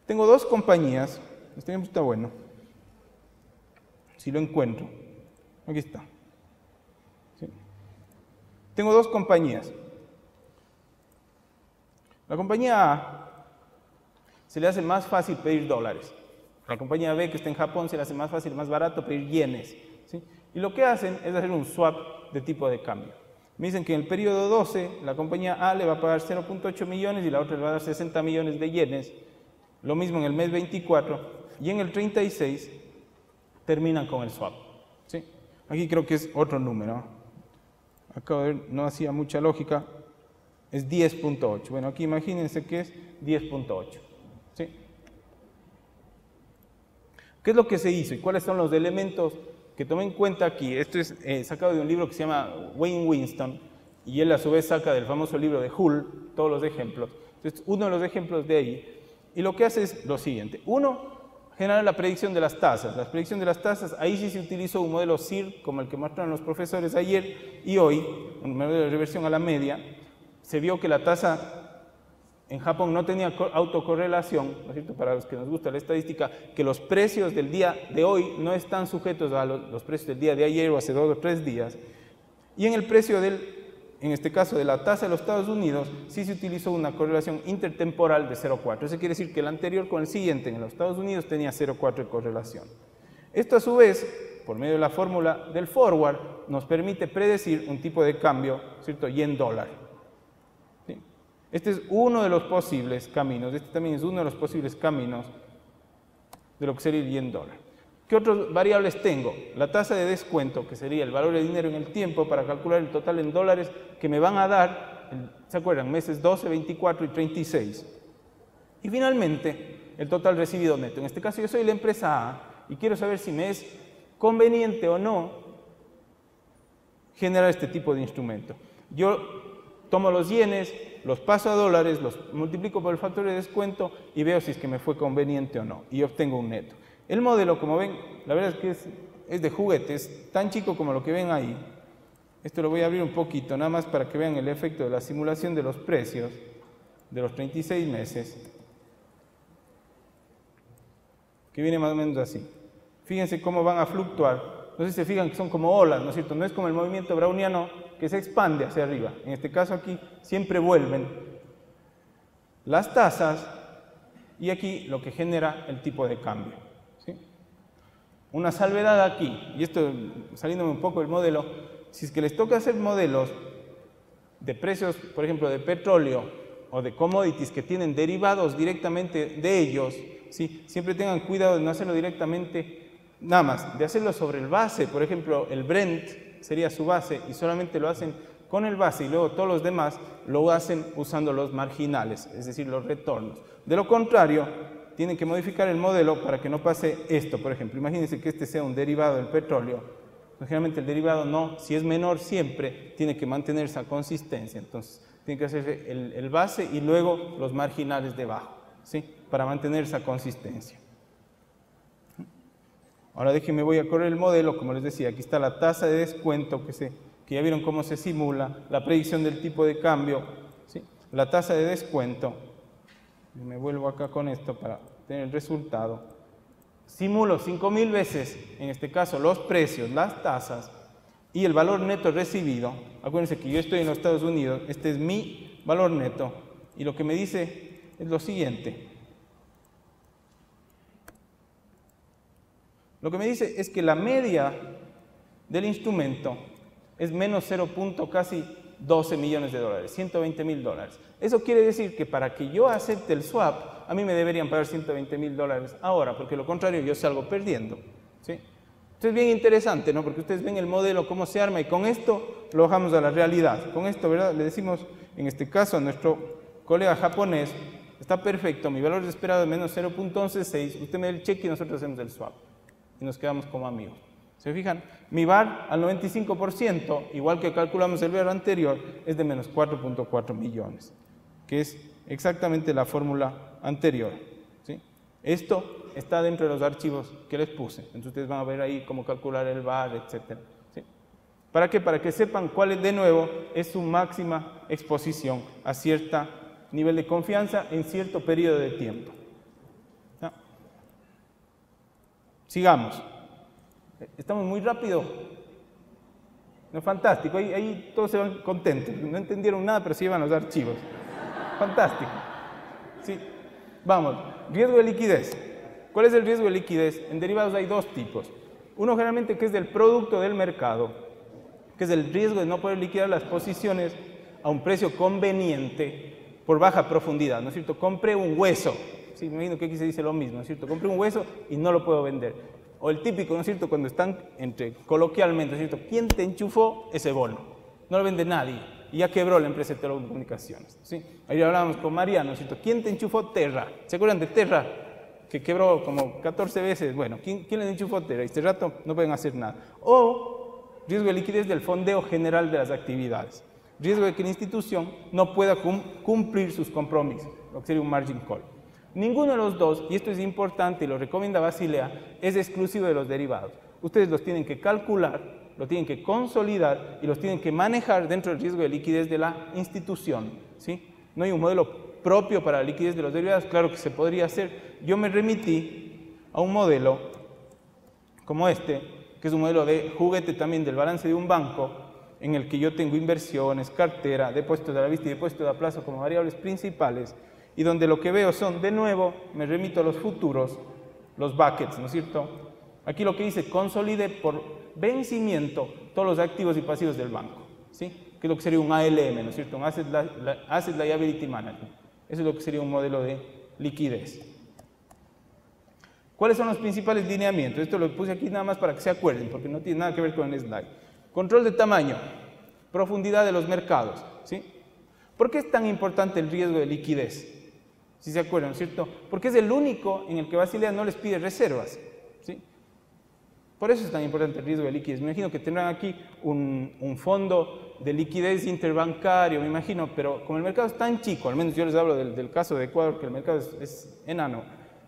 Tengo dos compañías, este ejemplo está bueno, si lo encuentro, aquí está. ¿Sí? Tengo dos compañías. La compañía A se le hace más fácil pedir dólares. La compañía B, que está en Japón, se le hace más fácil, más barato pedir yenes. ¿Sí? Y lo que hacen es hacer un swap de tipo de cambio. Me dicen que en el periodo 12 la compañía A le va a pagar 0.8 millones y la otra le va a dar 60 millones de yenes. Lo mismo en el mes 24 y en el 36 terminan con el swap. ¿Sí? Aquí creo que es otro número. Acabo de ver, no hacía mucha lógica. Es 10.8. Bueno, aquí imagínense que es 10.8. ¿Sí? ¿Qué es lo que se hizo y cuáles son los elementos que tomé en cuenta aquí? Esto es sacado de un libro que se llama Wayne Winston y él a su vez saca del famoso libro de Hull todos los ejemplos. Entonces, uno de los ejemplos de ahí, y lo que hace es lo siguiente. Uno, generar la predicción de las tasas. La predicción de las tasas, ahí sí se utilizó un modelo CIR, como el que mostraron los profesores ayer y hoy, un modelo de reversión a la media. Se vio que la tasa en Japón no tenía autocorrelación, ¿no es cierto?, para los que nos gusta la estadística, que los precios del día de hoy no están sujetos a los precios del día de ayer o hace 2 o 3 días. Y en el precio en este caso de la tasa de los Estados Unidos, sí se utilizó una correlación intertemporal de 0,4. Eso quiere decir que el anterior con el siguiente en los Estados Unidos tenía 0,4 de correlación. Esto a su vez, por medio de la fórmula del forward, nos permite predecir un tipo de cambio, ¿cierto? Yen-dólar. ¿Sí? Este es uno de los posibles caminos, este también es uno de los posibles caminos de lo que sería el yen-dólar. ¿Qué otras variables tengo? La tasa de descuento, que sería el valor de dinero en el tiempo para calcular el total en dólares que me van a dar, ¿se acuerdan? Meses 12, 24 y 36. Y finalmente, el total recibido neto. En este caso yo soy la empresa A y quiero saber si me es conveniente o no generar este tipo de instrumento. Yo tomo los yenes, los paso a dólares, los multiplico por el factor de descuento y veo si es que me fue conveniente o no. Y obtengo un neto. El modelo, como ven, la verdad es que es de juguete, es tan chico como lo que ven ahí. Esto lo voy a abrir un poquito, nada más para que vean el efecto de la simulación de los precios de los 36 meses, que viene más o menos así. Fíjense cómo van a fluctuar. No sé si se fijan que son como olas, ¿no es cierto? No es como el movimiento browniano que se expande hacia arriba. En este caso aquí siempre vuelven las tasas y aquí lo que genera el tipo de cambio. Una salvedad aquí, y esto saliéndome un poco del modelo, si es que les toca hacer modelos de precios, por ejemplo, de petróleo o de commodities que tienen derivados directamente de ellos, ¿sí? Siempre tengan cuidado de no hacerlo directamente, nada más, de hacerlo sobre el base. Por ejemplo, el Brent sería su base y solamente lo hacen con el base y luego todos los demás lo hacen usando los marginales, es decir, los retornos. De lo contrario, tienen que modificar el modelo para que no pase esto. Por ejemplo, imagínense que este sea un derivado del petróleo. Generalmente el derivado no, si es menor siempre, tiene que mantener esa consistencia. Entonces, tiene que hacer el base y luego los marginales debajo, ¿sí? Para mantener esa consistencia. Ahora déjenme, voy a correr el modelo. Como les decía, aquí está la tasa de descuento que ya vieron cómo se simula, la predicción del tipo de cambio, ¿sí? La tasa de descuento. Me vuelvo acá con esto para tener el resultado. Simulo 5.000 veces, en este caso, los precios, las tasas y el valor neto recibido. Acuérdense que yo estoy en los Estados Unidos, este es mi valor neto y lo que me dice es lo siguiente. Lo que me dice es que la media del instrumento es menos 0. Casi 12 millones de dólares, 120.000 dólares. Eso quiere decir que para que yo acepte el swap, a mí me deberían pagar 120.000 dólares ahora, porque lo contrario yo salgo perdiendo, ¿sí? Esto es bien interesante, ¿no? Porque ustedes ven el modelo, cómo se arma, y con esto lo bajamos a la realidad. Con esto, ¿verdad? Le decimos, en este caso, a nuestro colega japonés, está perfecto, mi valor de esperado es menos 0.116, usted me da el cheque y nosotros hacemos el swap. Y nos quedamos como amigos. ¿Se fijan? Mi VAR al 95%, igual que calculamos el VAR anterior, es de menos 4.4 millones, que es exactamente la fórmula anterior, ¿sí? Esto está dentro de los archivos que les puse. Entonces ustedes van a ver ahí cómo calcular el VAR, etc. ¿Sí? ¿Para qué? Para que sepan cuál es, de nuevo, es su máxima exposición a cierto nivel de confianza en cierto periodo de tiempo. ¿No? Sigamos. Estamos muy rápido. No, fantástico. Ahí todos se van contentos. No entendieron nada, pero se llevan los archivos. Fantástico. Sí. Vamos. Riesgo de liquidez. ¿Cuál es el riesgo de liquidez? En derivados hay dos tipos. Uno generalmente que es del producto del mercado, que es el riesgo de no poder liquidar las posiciones a un precio conveniente por baja profundidad, ¿no es cierto? Compré un hueso. Sí, me imagino que aquí se dice lo mismo, ¿no es cierto? Compré un hueso y no lo puedo vender. O el típico, ¿no es cierto?, cuando están coloquialmente, ¿no es cierto?, ¿quién te enchufó ese bono? No lo vende nadie. Y ya quebró la empresa de telecomunicaciones, ¿sí? Ahí hablábamos con Mariano, ¿no es cierto? ¿Quién te enchufó Terra? ¿Se acuerdan de Terra? Que quebró como 14 veces. Bueno, ¿quién les enchufó Terra? Y este rato no pueden hacer nada. O riesgo de liquidez del fondeo general de las actividades. Riesgo de que la institución no pueda cumplir sus compromisos, lo que sería un margin call. Ninguno de los dos, y esto es importante y lo recomienda Basilea, es exclusivo de los derivados. Ustedes los tienen que calcular, lo tienen que consolidar y los tienen que manejar dentro del riesgo de liquidez de la institución, ¿sí? No hay un modelo propio para la liquidez de los derivados, claro que se podría hacer. Yo me remití a un modelo como este, que es un modelo de juguete también del balance de un banco, en el que yo tengo inversiones, cartera, depósitos a la vista y depósitos a plazo como variables principales, y donde lo que veo son, de nuevo, me remito a los futuros, los buckets, ¿no es cierto? Aquí lo que dice, consolide por vencimiento todos los activos y pasivos del banco, ¿sí? Que es lo que sería un ALM, ¿no es cierto? Un Asset Liability Management. Eso es lo que sería un modelo de liquidez. ¿Cuáles son los principales lineamientos? Esto lo puse aquí nada más para que se acuerden, porque no tiene nada que ver con el slide. Control de tamaño, profundidad de los mercados, ¿sí? ¿Por qué es tan importante el riesgo de liquidez? Si se acuerdan, ¿no es cierto? Porque es el único en el que Basilea no les pide reservas, ¿sí? Por eso es tan importante el riesgo de liquidez. Me imagino que tendrán aquí un fondo de liquidez interbancario, me imagino, pero como el mercado es tan chico, al menos yo les hablo del caso de Ecuador, que el mercado es enano,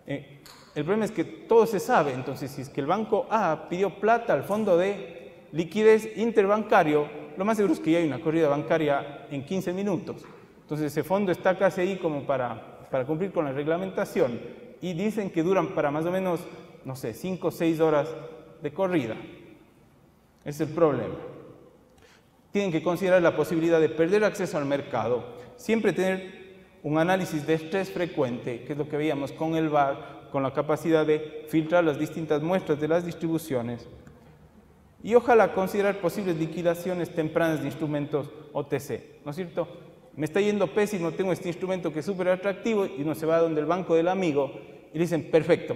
el problema es que todo se sabe. Entonces, si es que el banco A pidió plata al fondo de liquidez interbancario, lo más seguro es que ya hay una corrida bancaria en 15 minutos. Entonces, ese fondo está casi ahí como para cumplir con la reglamentación, y dicen que duran para más o menos, no sé, 5 o 6 horas de corrida. Ese es el problema. Tienen que considerar la posibilidad de perder acceso al mercado, siempre tener un análisis de estrés frecuente, que es lo que veíamos con el VaR, con la capacidad de filtrar las distintas muestras de las distribuciones, y ojalá considerar posibles liquidaciones tempranas de instrumentos OTC, ¿no es cierto? Me está yendo pésimo, tengo este instrumento que es súper atractivo, y uno se va donde el banco del amigo y le dicen, perfecto,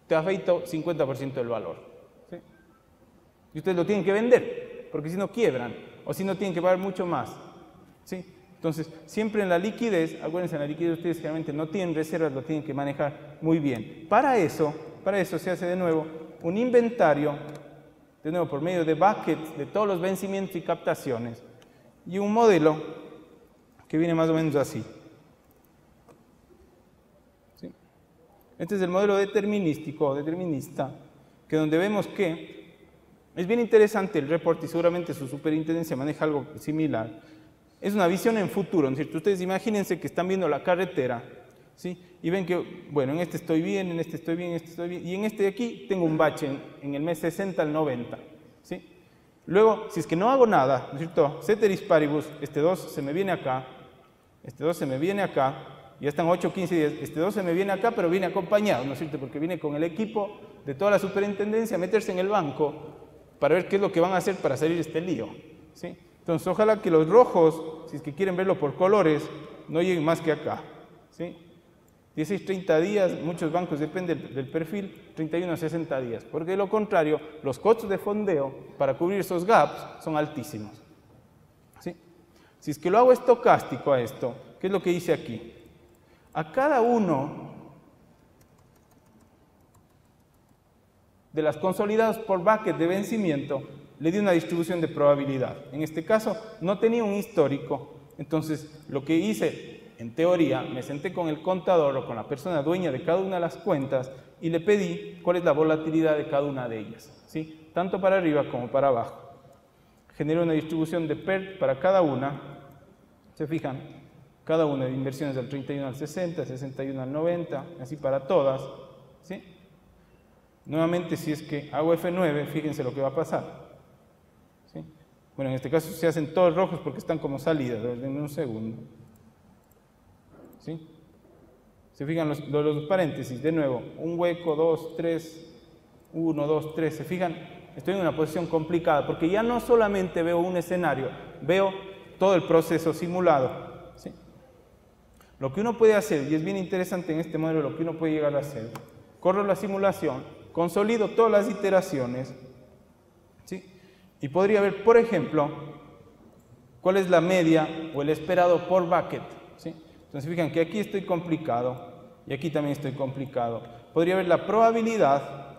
te afeito 50% del valor, ¿sí? Y ustedes lo tienen que vender, porque si no quiebran, o si no tienen que pagar mucho más, ¿sí? Entonces, siempre en la liquidez, acuérdense, en la liquidez ustedes generalmente no tienen reservas, lo tienen que manejar muy bien. Para eso se hace de nuevo un inventario, de nuevo por medio de buckets, de todos los vencimientos y captaciones, y un modelo que viene más o menos así. ¿Sí? Este es el modelo determinístico, determinista, que donde vemos que es bien interesante el reporte, y seguramente su superintendencia maneja algo similar. Es una visión en futuro, ¿no es cierto? Ustedes imagínense que están viendo la carretera, ¿sí? Y ven que, bueno, en este estoy bien, en este estoy bien, en este estoy bien, y en este de aquí tengo un bache en el mes 60 al 90, ¿sí? Luego, si es que no hago nada, ¿no es cierto? Ceteris paribus, este 2 se me viene acá, este 2 se me viene acá, ya están 8 o 15 días, este 2 se me viene acá, pero viene acompañado, ¿no es cierto? Porque viene con el equipo de toda la superintendencia a meterse en el banco para ver qué es lo que van a hacer para salir de este lío, ¿sí? Entonces, ojalá que los rojos, si es que quieren verlo por colores, no lleguen más que acá, ¿sí? 16, 30 días, muchos bancos, depende del perfil, 31 a 60 días. Porque de lo contrario, los costos de fondeo para cubrir esos gaps son altísimos, ¿sí? Si es que lo hago estocástico a esto, ¿qué es lo que dice aquí? A cada uno de las consolidadas por bucket de vencimiento, le di una distribución de probabilidad. En este caso, no tenía un histórico, entonces lo que hice, en teoría, me senté con el contador o con la persona dueña de cada una de las cuentas y le pedí cuál es la volatilidad de cada una de ellas, ¿sí? Tanto para arriba como para abajo. Generé una distribución de PERT para cada una, se fijan, cada una de inversiones del 31 al 60, 61 al 90, así para todas, ¿sí? Nuevamente, si es que hago F9, fíjense lo que va a pasar. ¿Sí? Bueno, en este caso se hacen todos rojos porque están como salidas, denme un segundo. ¿Sí? Se fijan los paréntesis, de nuevo, un hueco, 2, 3, 1, 2, 3, se fijan, estoy en una posición complicada porque ya no solamente veo un escenario, veo todo el proceso simulado. ¿Sí? Lo que uno puede hacer, y es bien interesante en este modelo, lo que uno puede llegar a hacer, corro la simulación, consolido todas las iteraciones, ¿sí? Y podría ver, por ejemplo, cuál es la media o el esperado por bucket, ¿sí? Entonces, fijan que aquí estoy complicado y aquí también estoy complicado. Podría ver la probabilidad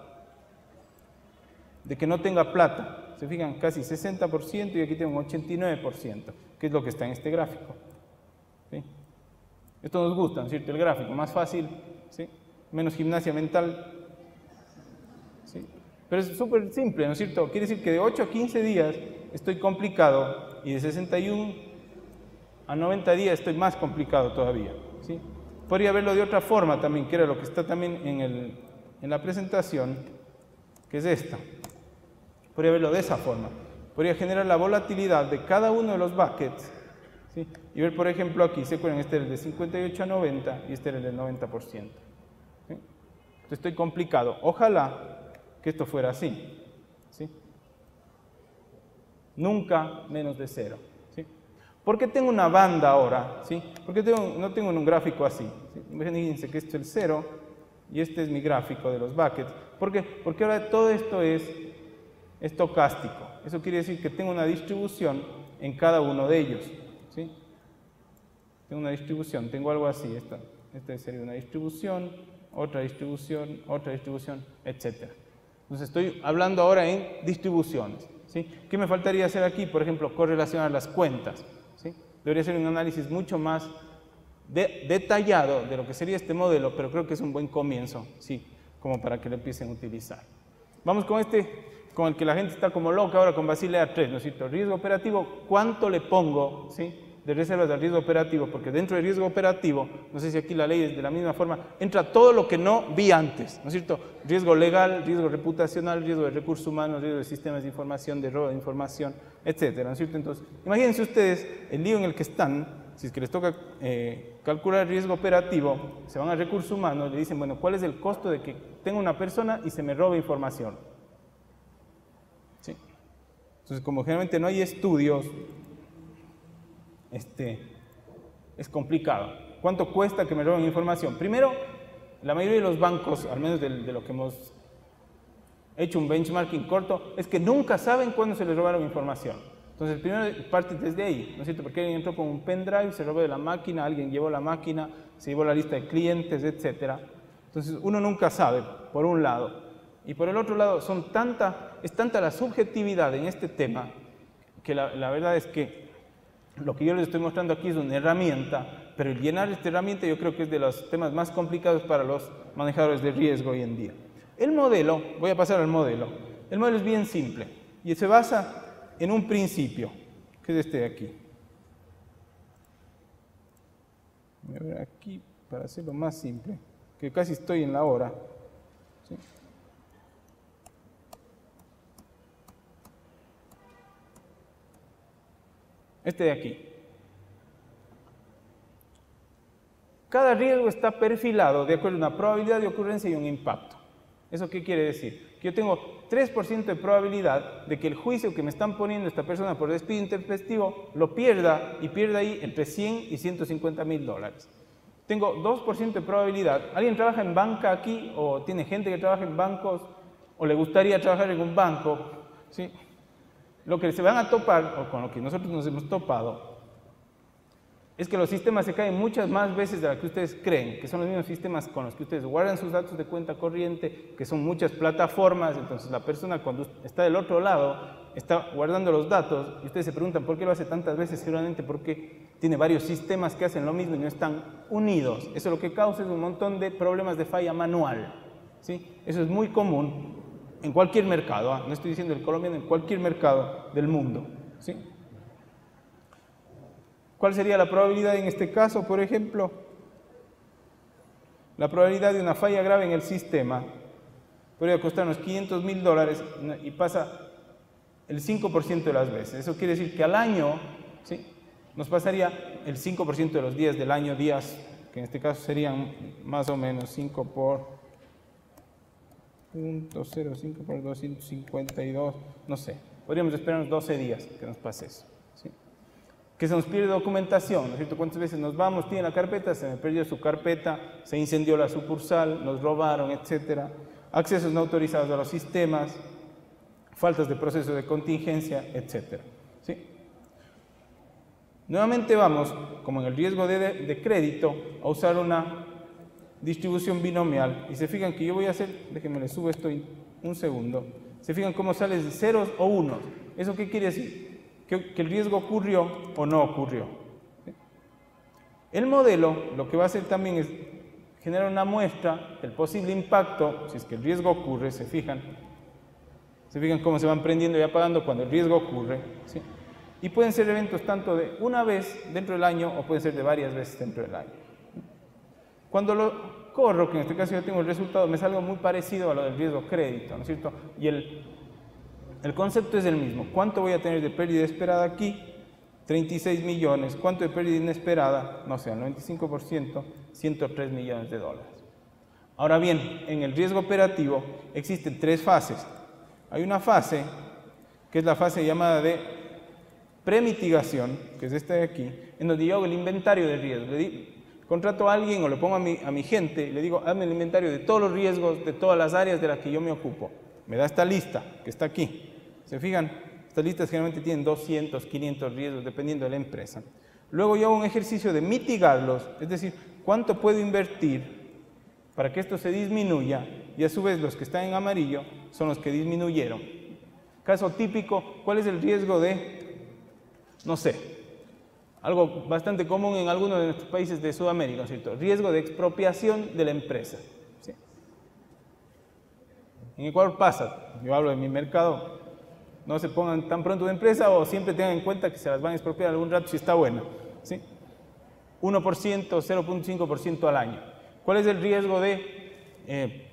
de que no tenga plata. Se fijan, casi 60% y aquí tengo un 89%, que es lo que está en este gráfico, ¿sí? Esto nos gusta, ¿no es cierto? El gráfico, más fácil, ¿sí? Menos gimnasia mental, ¿sí? Pero es súper simple, ¿no es cierto? Quiere decir que de 8 a 15 días estoy complicado y de 61 a 90 días estoy más complicado todavía, ¿sí? Podría verlo de otra forma también, que era lo que está también en la presentación, que es esta. Podría verlo de esa forma. podría generar la volatilidad de cada uno de los buckets, ¿sí? Y ver, por ejemplo, aquí, ¿se acuerdan? Este era el de 58 a 90 y este era el del 90%. ¿Sí? Entonces estoy complicado. Ojalá que esto fuera así. ¿Sí? Nunca menos de 0. ¿Sí? ¿Por qué tengo una banda ahora? ¿Sí? ¿Por qué no tengo un gráfico así? ¿Sí? Imagínense que esto es el 0 y este es mi gráfico de los buckets. ¿Por qué? Porque ahora todo esto es estocástico. Eso quiere decir que tengo una distribución en cada uno de ellos. ¿Sí? Tengo una distribución, tengo algo así. Esta sería una distribución, otra distribución, etc. Entonces estoy hablando ahora en distribuciones. ¿Sí? ¿Qué me faltaría hacer aquí? Por ejemplo, correlacionar las cuentas. ¿Sí? Debería ser un análisis mucho más detallado de lo que sería este modelo, pero creo que es un buen comienzo, ¿sí? Como para que lo empiecen a utilizar. Vamos con con el que la gente está como loca ahora, con Basilea 3, ¿no es cierto? Riesgo operativo, ¿cuánto le pongo, ¿sí? de reservas al riesgo operativo? Porque dentro del riesgo operativo, no sé si aquí la ley es de la misma forma, entra todo lo que no vi antes, ¿no es cierto? Riesgo legal, riesgo reputacional, riesgo de recursos humanos, riesgo de sistemas de información, de robo de información, etcétera, ¿no es cierto? Entonces, imagínense ustedes el lío en el que están. Si es que les toca calcular el riesgo operativo, se van a recursos humanos y le dicen, bueno, ¿cuál es el costo de que tenga una persona y se me robe información? ¿Sí? Entonces, como generalmente no hay estudios, es complicado. ¿Cuánto cuesta que me roben información? Primero, la mayoría de los bancos, al menos de lo que hemos hecho un benchmarking corto, es que nunca saben cuándo se les robaron información. Entonces, primero parte desde ahí, ¿no es cierto? Porque alguien entró con un pendrive, se robó de la máquina, alguien llevó la máquina, se llevó la lista de clientes, etc. Entonces, uno nunca sabe, por un lado. Y por el otro lado, es tanta la subjetividad en este tema, que la verdad es que lo que yo les estoy mostrando aquí es una herramienta, pero el llenar esta herramienta yo creo que es de los temas más complicados para los manejadores de riesgo hoy en día. El modelo, voy a pasar al modelo. El modelo es bien simple y se basa en un principio, que es este de aquí. Voy a ver aquí para hacerlo más simple, que casi estoy en la hora. ¿Sí? Este de aquí. Cada riesgo está perfilado de acuerdo a una probabilidad de ocurrencia y un impacto. ¿Eso qué quiere decir? Que yo tengo 3% de probabilidad de que el juicio que me están poniendo esta persona por despido intempestivo lo pierda y pierda ahí entre 100 y 150 mil dólares. Tengo 2% de probabilidad. ¿Alguien trabaja en banca aquí o tiene gente que trabaja en bancos o le gustaría trabajar en un banco? ¿Sí? Lo que se van a topar, o con lo que nosotros nos hemos topado, es que los sistemas se caen muchas más veces de las que ustedes creen, que son los mismos sistemas con los que ustedes guardan sus datos de cuenta corriente, que son muchas plataformas. Entonces la persona cuando está del otro lado está guardando los datos y ustedes se preguntan por qué lo hace tantas veces, seguramente porque tiene varios sistemas que hacen lo mismo y no están unidos. Eso lo que causa es un montón de problemas de falla manual. ¿Sí? Eso es muy común en cualquier mercado, no estoy diciendo el colombiano, en cualquier mercado del mundo. ¿Sí? ¿Cuál sería la probabilidad en este caso, por ejemplo? La probabilidad de una falla grave en el sistema podría costarnos 500 mil dólares y pasa el 5% de las veces. Eso quiere decir que al año, ¿sí?, nos pasaría el 5% de los días del año, días que en este caso serían más o menos 5 por 0.05 por 252, no sé. Podríamos esperarnos 12 días que nos pase eso. Que se nos pierde documentación, ¿no es cierto? ¿Cuántas veces nos vamos, tiene la carpeta, se me perdió su carpeta, se incendió la sucursal, nos robaron, etcétera? Accesos no autorizados a los sistemas, faltas de proceso de contingencia, etcétera. ¿Sí? Nuevamente vamos, como en el riesgo de crédito, a usar una distribución binomial. Y se fijan que yo voy a hacer, déjenme le subo esto un segundo, se fijan cómo sale de ceros o unos. ¿Eso qué quiere decir? Que el riesgo ocurrió o no ocurrió. El modelo lo que va a hacer también es generar una muestra del posible impacto, si es que el riesgo ocurre, se fijan cómo se van prendiendo y apagando cuando el riesgo ocurre, ¿sí? Y pueden ser eventos tanto de una vez dentro del año o pueden ser de varias veces dentro del año. Cuando lo corro, que en este caso yo tengo el resultado, me salgo muy parecido a lo del riesgo crédito, ¿no es cierto? Y El concepto es el mismo. ¿Cuánto voy a tener de pérdida esperada aquí? 36 millones. ¿Cuánto de pérdida inesperada? No sé, el 95%, 103 millones de dólares. Ahora bien, en el riesgo operativo existen tres fases. Hay una fase, que es la fase llamada de premitigación, que es esta de aquí, en donde yo hago el inventario de riesgos. Contrato a alguien o le pongo a mi gente y le digo, hazme el inventario de todos los riesgos, de todas las áreas de las que yo me ocupo. Me da esta lista, que está aquí. ¿Se fijan? Estas listas generalmente tienen 200, 500 riesgos, dependiendo de la empresa. Luego yo hago un ejercicio de mitigarlos, es decir, cuánto puedo invertir para que esto se disminuya, y a su vez los que están en amarillo son los que disminuyeron. Caso típico, ¿cuál es el riesgo de, no sé, algo bastante común en algunos de nuestros países de Sudamérica, ¿cierto? Riesgo de expropiación de la empresa. ¿Sí? En Ecuador pasa, yo hablo de mi mercado, no se pongan tan pronto de empresa o siempre tengan en cuenta que se las van a expropiar algún rato si está buena. ¿Sí? 1%, 0.5% al año. ¿Cuál es el riesgo de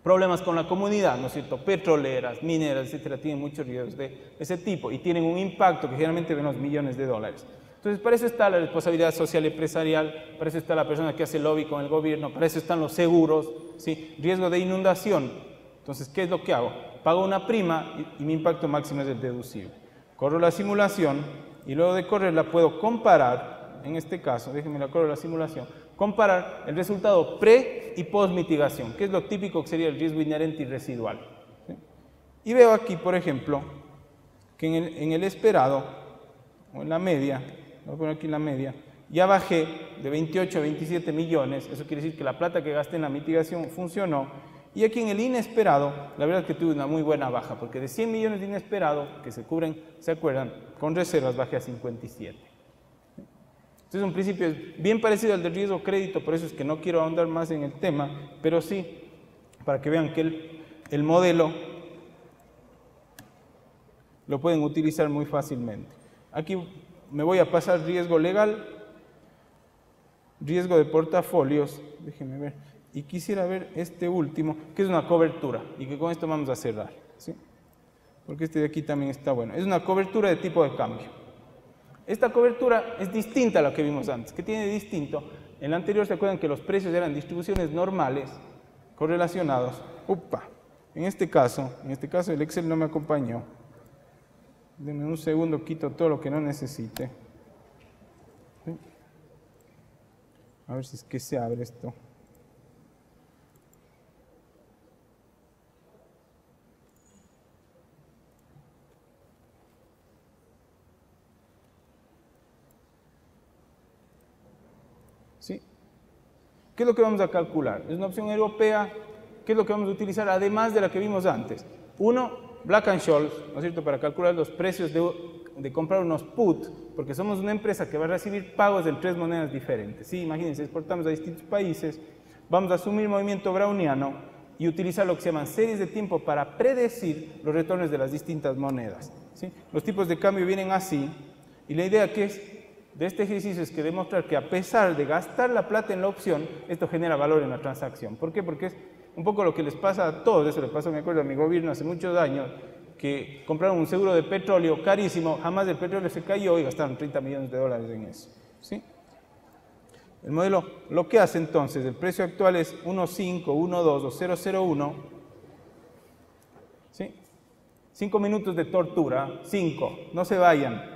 problemas con la comunidad? ¿No es cierto? Petroleras, mineras, etcétera, tienen muchos riesgos de ese tipo y tienen un impacto que generalmente ven los millones de dólares. Entonces, para eso está la responsabilidad social empresarial, para eso está la persona que hace lobby con el gobierno, para eso están los seguros, ¿sí? Riesgo de inundación. Entonces, ¿qué es lo que hago? Pago una prima y mi impacto máximo es el deducible. Corro la simulación y luego de correrla puedo comparar, en este caso, déjenme la corro la simulación, comparar el resultado pre y post mitigación, que es lo típico que sería el riesgo inherente y residual. ¿Sí? Y veo aquí, por ejemplo, que en el esperado, o en la media, voy a poner aquí la media, ya bajé de 28 a 27 millones, eso quiere decir que la plata que gasté en la mitigación funcionó, y aquí en el inesperado, la verdad es que tuve una muy buena baja, porque de 100 millones de inesperado, que se cubren, ¿se acuerdan? Con reservas bajé a 57. Entonces un principio es bien parecido al del riesgo crédito, por eso es que no quiero ahondar más en el tema, pero sí, para que vean que el modelo lo pueden utilizar muy fácilmente. Aquí me voy a pasar riesgo legal, riesgo de portafolios, déjenme ver, y quisiera ver este último, que es una cobertura, y que con esto vamos a cerrar, ¿sí? Porque este de aquí también está bueno. Es una cobertura de tipo de cambio. Esta cobertura es distinta a la que vimos antes. ¿Qué tiene de distinto? En la anterior se acuerdan que los precios eran distribuciones normales, correlacionados. En este caso el Excel no me acompañó. Denme un segundo, quito todo lo que no necesite. ¿Sí? A ver si es que se abre esto. ¿Sí? ¿Qué es lo que vamos a calcular? Es una opción europea. ¿Qué es lo que vamos a utilizar además de la que vimos antes? Uno, Black & Scholes, ¿no es cierto?, para calcular los precios de comprar unos put, porque somos una empresa que va a recibir pagos en 3 monedas diferentes. ¿Sí? Imagínense, exportamos a distintos países, vamos a asumir movimiento browniano y utilizar lo que se llaman series de tiempo para predecir los retornos de las distintas monedas. ¿Sí? Los tipos de cambio vienen así, y la idea que es de este ejercicio es que demostrar que a pesar de gastar la plata en la opción, esto genera valor en la transacción. ¿Por qué? Porque es un poco lo que les pasa a todos. Eso le pasó, me acuerdo, a mi gobierno hace muchos años, que compraron un seguro de petróleo carísimo, jamás el petróleo se cayó y gastaron 30 millones de dólares en eso. ¿Sí? El modelo lo que hace entonces, el precio actual es 1.5, 1.2 o 0.01. ¿Sí? 5 minutos de tortura, 5, no se vayan.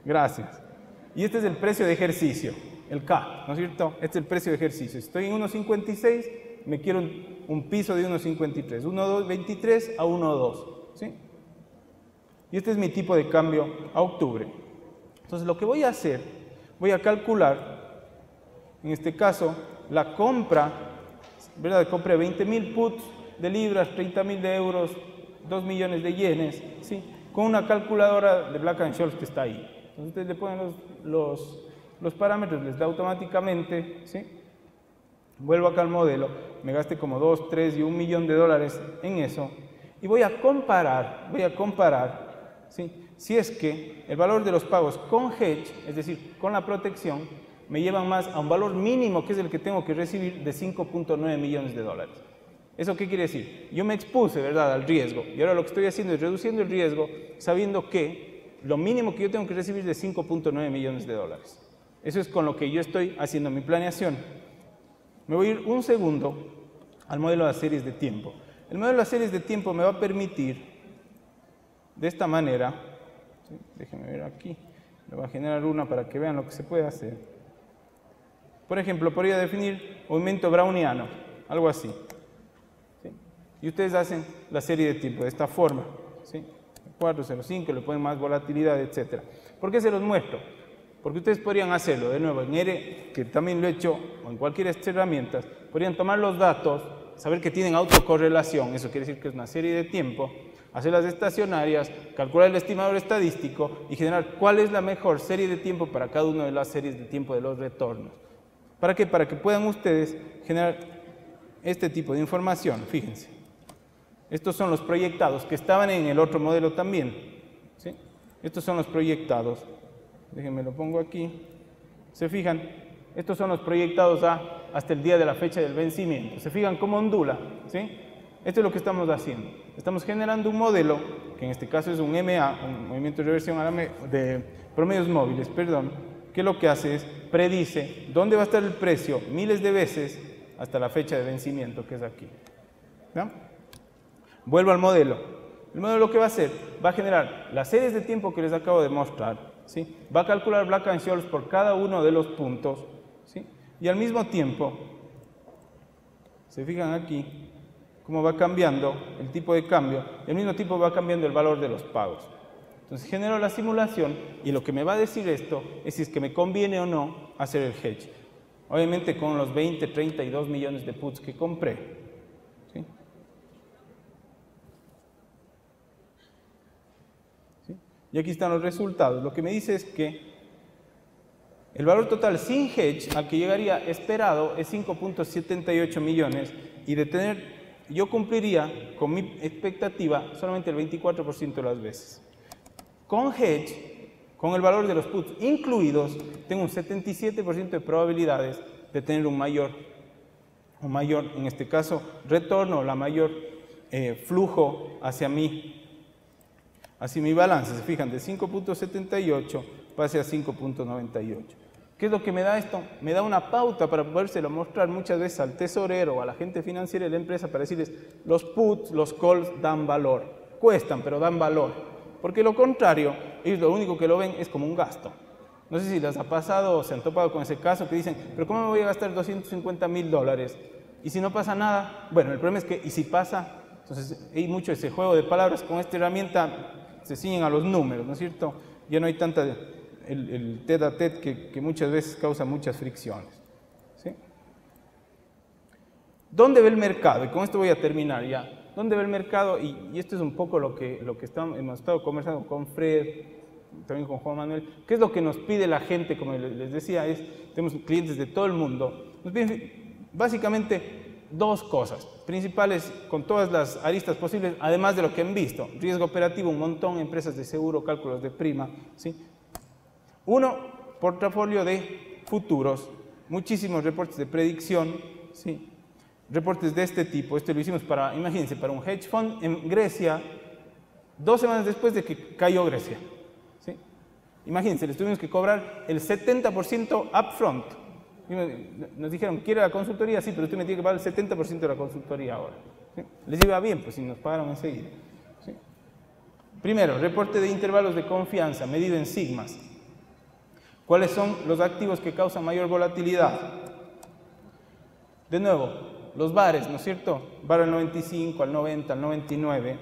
Gracias. Y este es el precio de ejercicio, el K, ¿no es cierto? Este es el precio de ejercicio. Estoy en 1.56, me quiero un piso de 1.53, 1.23 a 1.2, ¿sí? Y este es mi tipo de cambio a octubre. Entonces lo que voy a hacer, voy a calcular, en este caso, la compra, ¿verdad? Compré 20.000 puts de libras, 30.000 de euros, 2 millones de yenes, ¿sí? Con una calculadora de Black & Scholes que está ahí. Entonces ustedes le ponen los parámetros, les da automáticamente, ¿sí? Vuelvo acá al modelo, me gasté como 2, 3 y 1 millón de dólares en eso, y voy a comparar, ¿sí? Si es que el valor de los pagos con hedge, es decir, con la protección, me llevan más a un valor mínimo, que es el que tengo que recibir, de 5.9 millones de dólares. ¿Eso qué quiere decir? Yo me expuse, ¿verdad?, al riesgo. Y ahora lo que estoy haciendo es reduciendo el riesgo, sabiendo que lo mínimo que yo tengo que recibir es de 5.9 millones de dólares. Eso es con lo que yo estoy haciendo mi planeación. Me voy a ir un segundo al modelo de series de tiempo. El modelo de series de tiempo me va a permitir, de esta manera, ¿sí? Déjenme ver aquí, me va a generar una para que vean lo que se puede hacer. Por ejemplo, podría definir movimiento browniano, algo así. ¿Sí? Y ustedes hacen la serie de tiempo de esta forma. ¿Sí? 4, 0, 5, le ponen más volatilidad, etc. ¿Por qué se los muestro? Porque ustedes podrían hacerlo de nuevo en R, que también lo he hecho, o en cualquier herramienta, podrían tomar los datos, saber que tienen autocorrelación, eso quiere decir que es una serie de tiempo, hacerlas estacionarias, calcular el estimador estadístico y generar cuál es la mejor serie de tiempo para cada una de las series de tiempo de los retornos. ¿Para qué? Para que puedan ustedes generar este tipo de información. Fíjense, estos son los proyectados que estaban en el otro modelo también. ¿Sí? Estos son los proyectados. Déjenme lo pongo aquí. ¿Se fijan? Estos son los proyectados hasta el día de la fecha del vencimiento. ¿Se fijan cómo ondula? ¿Sí? Esto es lo que estamos haciendo. Estamos generando un modelo, que en este caso es un MA, un movimiento de reversión de promedios móviles, perdón, que lo que hace es predice dónde va a estar el precio miles de veces hasta la fecha de vencimiento, que es aquí. ¿No? Vuelvo al modelo. El modelo lo que va a hacer, va a generar las series de tiempo que les acabo de mostrar. ¿Sí? Va a calcular Black and Scholes por cada uno de los puntos, ¿sí? Y al mismo tiempo, se fijan aquí cómo va cambiando el tipo de cambio y al mismo tiempo va cambiando el valor de los pagos. Entonces genero la simulación y lo que me va a decir esto es si es que me conviene o no hacer el hedge. Obviamente con los 20, 32 millones de puts que compré. ¿Sí? Y aquí están los resultados. Lo que me dice es que el valor total sin hedge al que llegaría esperado es 5.78 millones y yo cumpliría con mi expectativa solamente el 24% de las veces. Con hedge, con el valor de los puts incluidos, tengo un 77% de probabilidades de tener un mayor, en este caso, retorno, la mayor flujo hacia mi balance. Se fijan, de 5.78 pase a 5.98. ¿Qué es lo que me da esto? Me da una pauta para podérselo mostrar muchas veces al tesorero o a la gente financiera de la empresa para decirles, los puts, los calls dan valor. Cuestan, pero dan valor. Porque lo contrario, ellos lo único que lo ven es como un gasto. No sé si les ha pasado o se han topado con ese caso que dicen, pero ¿cómo me voy a gastar $250.000? Y si no pasa nada, bueno, el problema es que, ¿y si pasa? Entonces, hay mucho ese juego de palabras con esta herramienta, se ciñen a los números, ¿no es cierto? Ya no hay tanta el tete a tete que muchas veces causa muchas fricciones. ¿Sí? ¿Dónde ve el mercado? Y con esto voy a terminar ya. ¿Dónde ve el mercado? Y esto es un poco lo que hemos estado conversando con Fred, también con Juan Manuel. ¿Qué es lo que nos pide la gente? Como les decía, tenemos clientes de todo el mundo. Nos piden básicamente dos cosas principales con todas las aristas posibles, además de lo que han visto. Riesgo operativo, un montón, empresas de seguro, cálculos de prima. ¿Sí? Uno, portafolio de futuros, muchísimos reportes de predicción, ¿sí? Reportes de este tipo. Este lo hicimos imagínense, para un hedge fund en Grecia, 2 semanas después de que cayó Grecia. ¿Sí? Imagínense, les tuvimos que cobrar el 70% upfront. Nos dijeron, ¿quiere la consultoría? Sí, pero usted me tiene que pagar el 70% de la consultoría ahora. ¿Sí? Les iba bien, pues si nos pagaron enseguida. ¿Sí? Primero, reporte de intervalos de confianza medido en sigmas. ¿Cuáles son los activos que causan mayor volatilidad? De nuevo, los bares, ¿no es cierto? Bar al 95, al 90, al 99.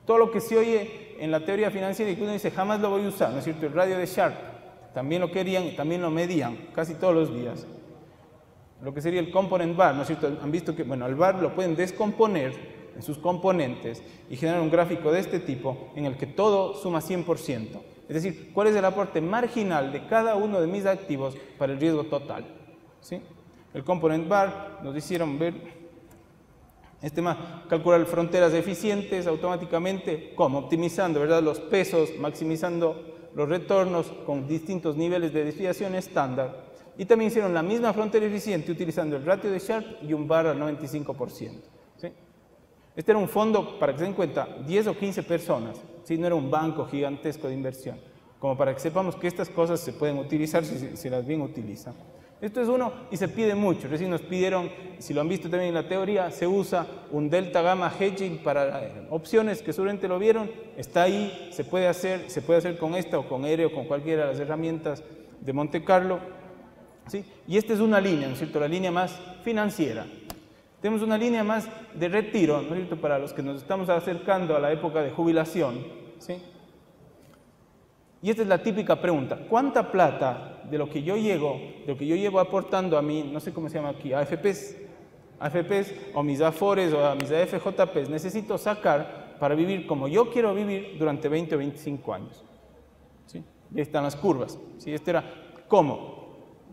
Todo lo que se oye en la teoría financiera y que uno dice, jamás lo voy a usar, ¿no es cierto? El radio de Sharpe, también lo querían y también lo medían, casi todos los días. Lo que sería el component bar, ¿no es cierto? Han visto que, bueno, al bar lo pueden descomponer en sus componentes y generar un gráfico de este tipo en el que todo suma 100%. Es decir, ¿cuál es el aporte marginal de cada uno de mis activos para el riesgo total? ¿Sí? El component bar nos hicieron ver calcular fronteras eficientes automáticamente, ¿cómo? Optimizando, ¿verdad? Los pesos, maximizando los retornos con distintos niveles de desviación estándar. Y también hicieron la misma frontera eficiente utilizando el ratio de Sharpe y un bar al 95%. Este era un fondo, para que se den cuenta, 10 o 15 personas, ¿sí? No era un banco gigantesco de inversión, como para que sepamos que estas cosas se pueden utilizar si se las bien utilizan. Esto es uno y se pide mucho. Recién nos pidieron, si lo han visto también en la teoría, se usa un delta gamma hedging para opciones que seguramente lo vieron. Está ahí, se puede hacer con esta o con ERE o con cualquiera de las herramientas de Monte Carlo. ¿Sí? Y esta es una línea, ¿no es cierto? La línea más financiera. Tenemos una línea más de retiro, ¿no es cierto? Para los que nos estamos acercando a la época de jubilación. ¿Sí? Y esta es la típica pregunta: ¿cuánta plata de lo que yo llevo aportando a mí, no sé cómo se llama aquí, AFPs o mis AFORES o a mis AFJPs, necesito sacar para vivir como yo quiero vivir durante 20 o 25 años? ¿Sí? Y ahí están las curvas. ¿Sí? Este era cómo.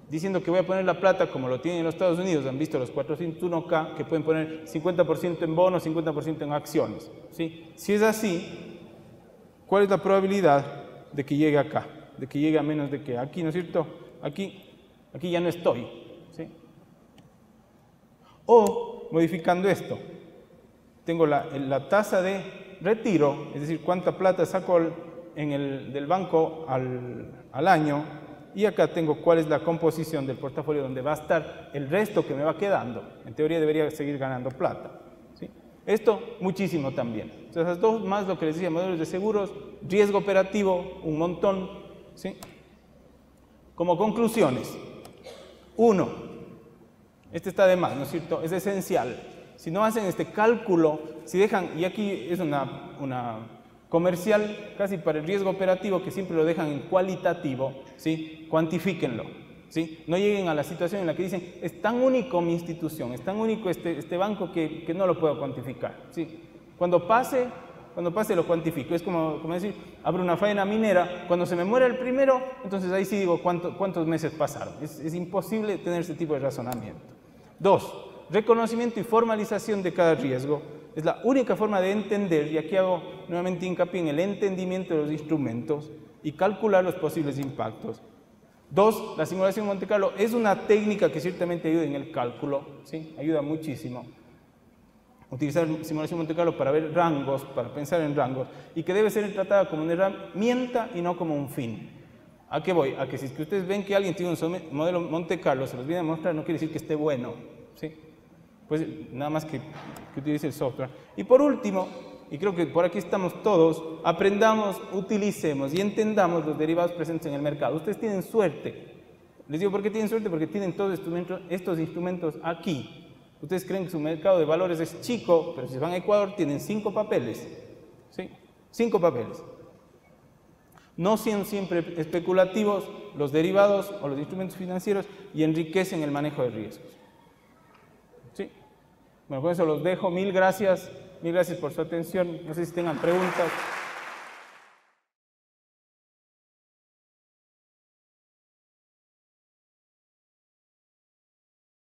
Diciendo que voy a poner la plata como lo tienen en los Estados Unidos, han visto los 401k, que pueden poner 50% en bonos, 50% en acciones. ¿Sí? Si es así, ¿cuál es la probabilidad de que llegue acá? De que llegue a menos de que aquí, ¿no es cierto? Aquí ya no estoy. ¿Sí? O, modificando esto, tengo la tasa de retiro, es decir, cuánta plata saco del banco al año, y acá tengo cuál es la composición del portafolio donde va a estar el resto que me va quedando. En teoría debería seguir ganando plata. ¿Sí? Esto muchísimo también. Entonces, esas dos más lo que les decía, modelos de seguros, riesgo operativo, un montón. ¿Sí? Como conclusiones. 1. Este está de más, ¿no es cierto? Es esencial. Si no hacen este cálculo, si dejan, y aquí es una comercial casi para el riesgo operativo, que siempre lo dejan en cualitativo, ¿sí? Cuantifíquenlo, ¿sí? No lleguen a la situación en la que dicen, es tan único mi institución, es tan único este banco que no lo puedo cuantificar, ¿sí? Cuando pase lo cuantifico. Es como decir, abro una faena minera, cuando se me muere el primero, entonces ahí sí digo cuántos meses pasaron. Es imposible tener este tipo de razonamiento. 2. Reconocimiento y formalización de cada riesgo. Es la única forma de entender, y aquí hago nuevamente hincapié en el entendimiento de los instrumentos y calcular los posibles impactos. 2. La simulación Monte Carlo es una técnica que ciertamente ayuda en el cálculo, ¿sí? Ayuda muchísimo. Utilizar simulación Monte Carlo para ver rangos, para pensar en rangos, y que debe ser tratada como una herramienta y no como un fin. ¿A qué voy? A que si ustedes ven que alguien tiene un modelo Monte Carlo, se los viene a mostrar, no quiere decir que esté bueno, ¿sí? Pues nada más que utilice el software. Y por último, y creo que por aquí estamos todos, aprendamos, utilicemos y entendamos los derivados presentes en el mercado. Ustedes tienen suerte. Les digo por qué tienen suerte, porque tienen todos estos instrumentos aquí. Ustedes creen que su mercado de valores es chico, pero si van a Ecuador tienen 5 papeles. ¿Sí? 5 papeles. No sean siempre especulativos los derivados o los instrumentos financieros y enriquecen el manejo de riesgos. ¿Sí? Bueno, con eso los dejo. Mil gracias por su atención. No sé si tengan preguntas.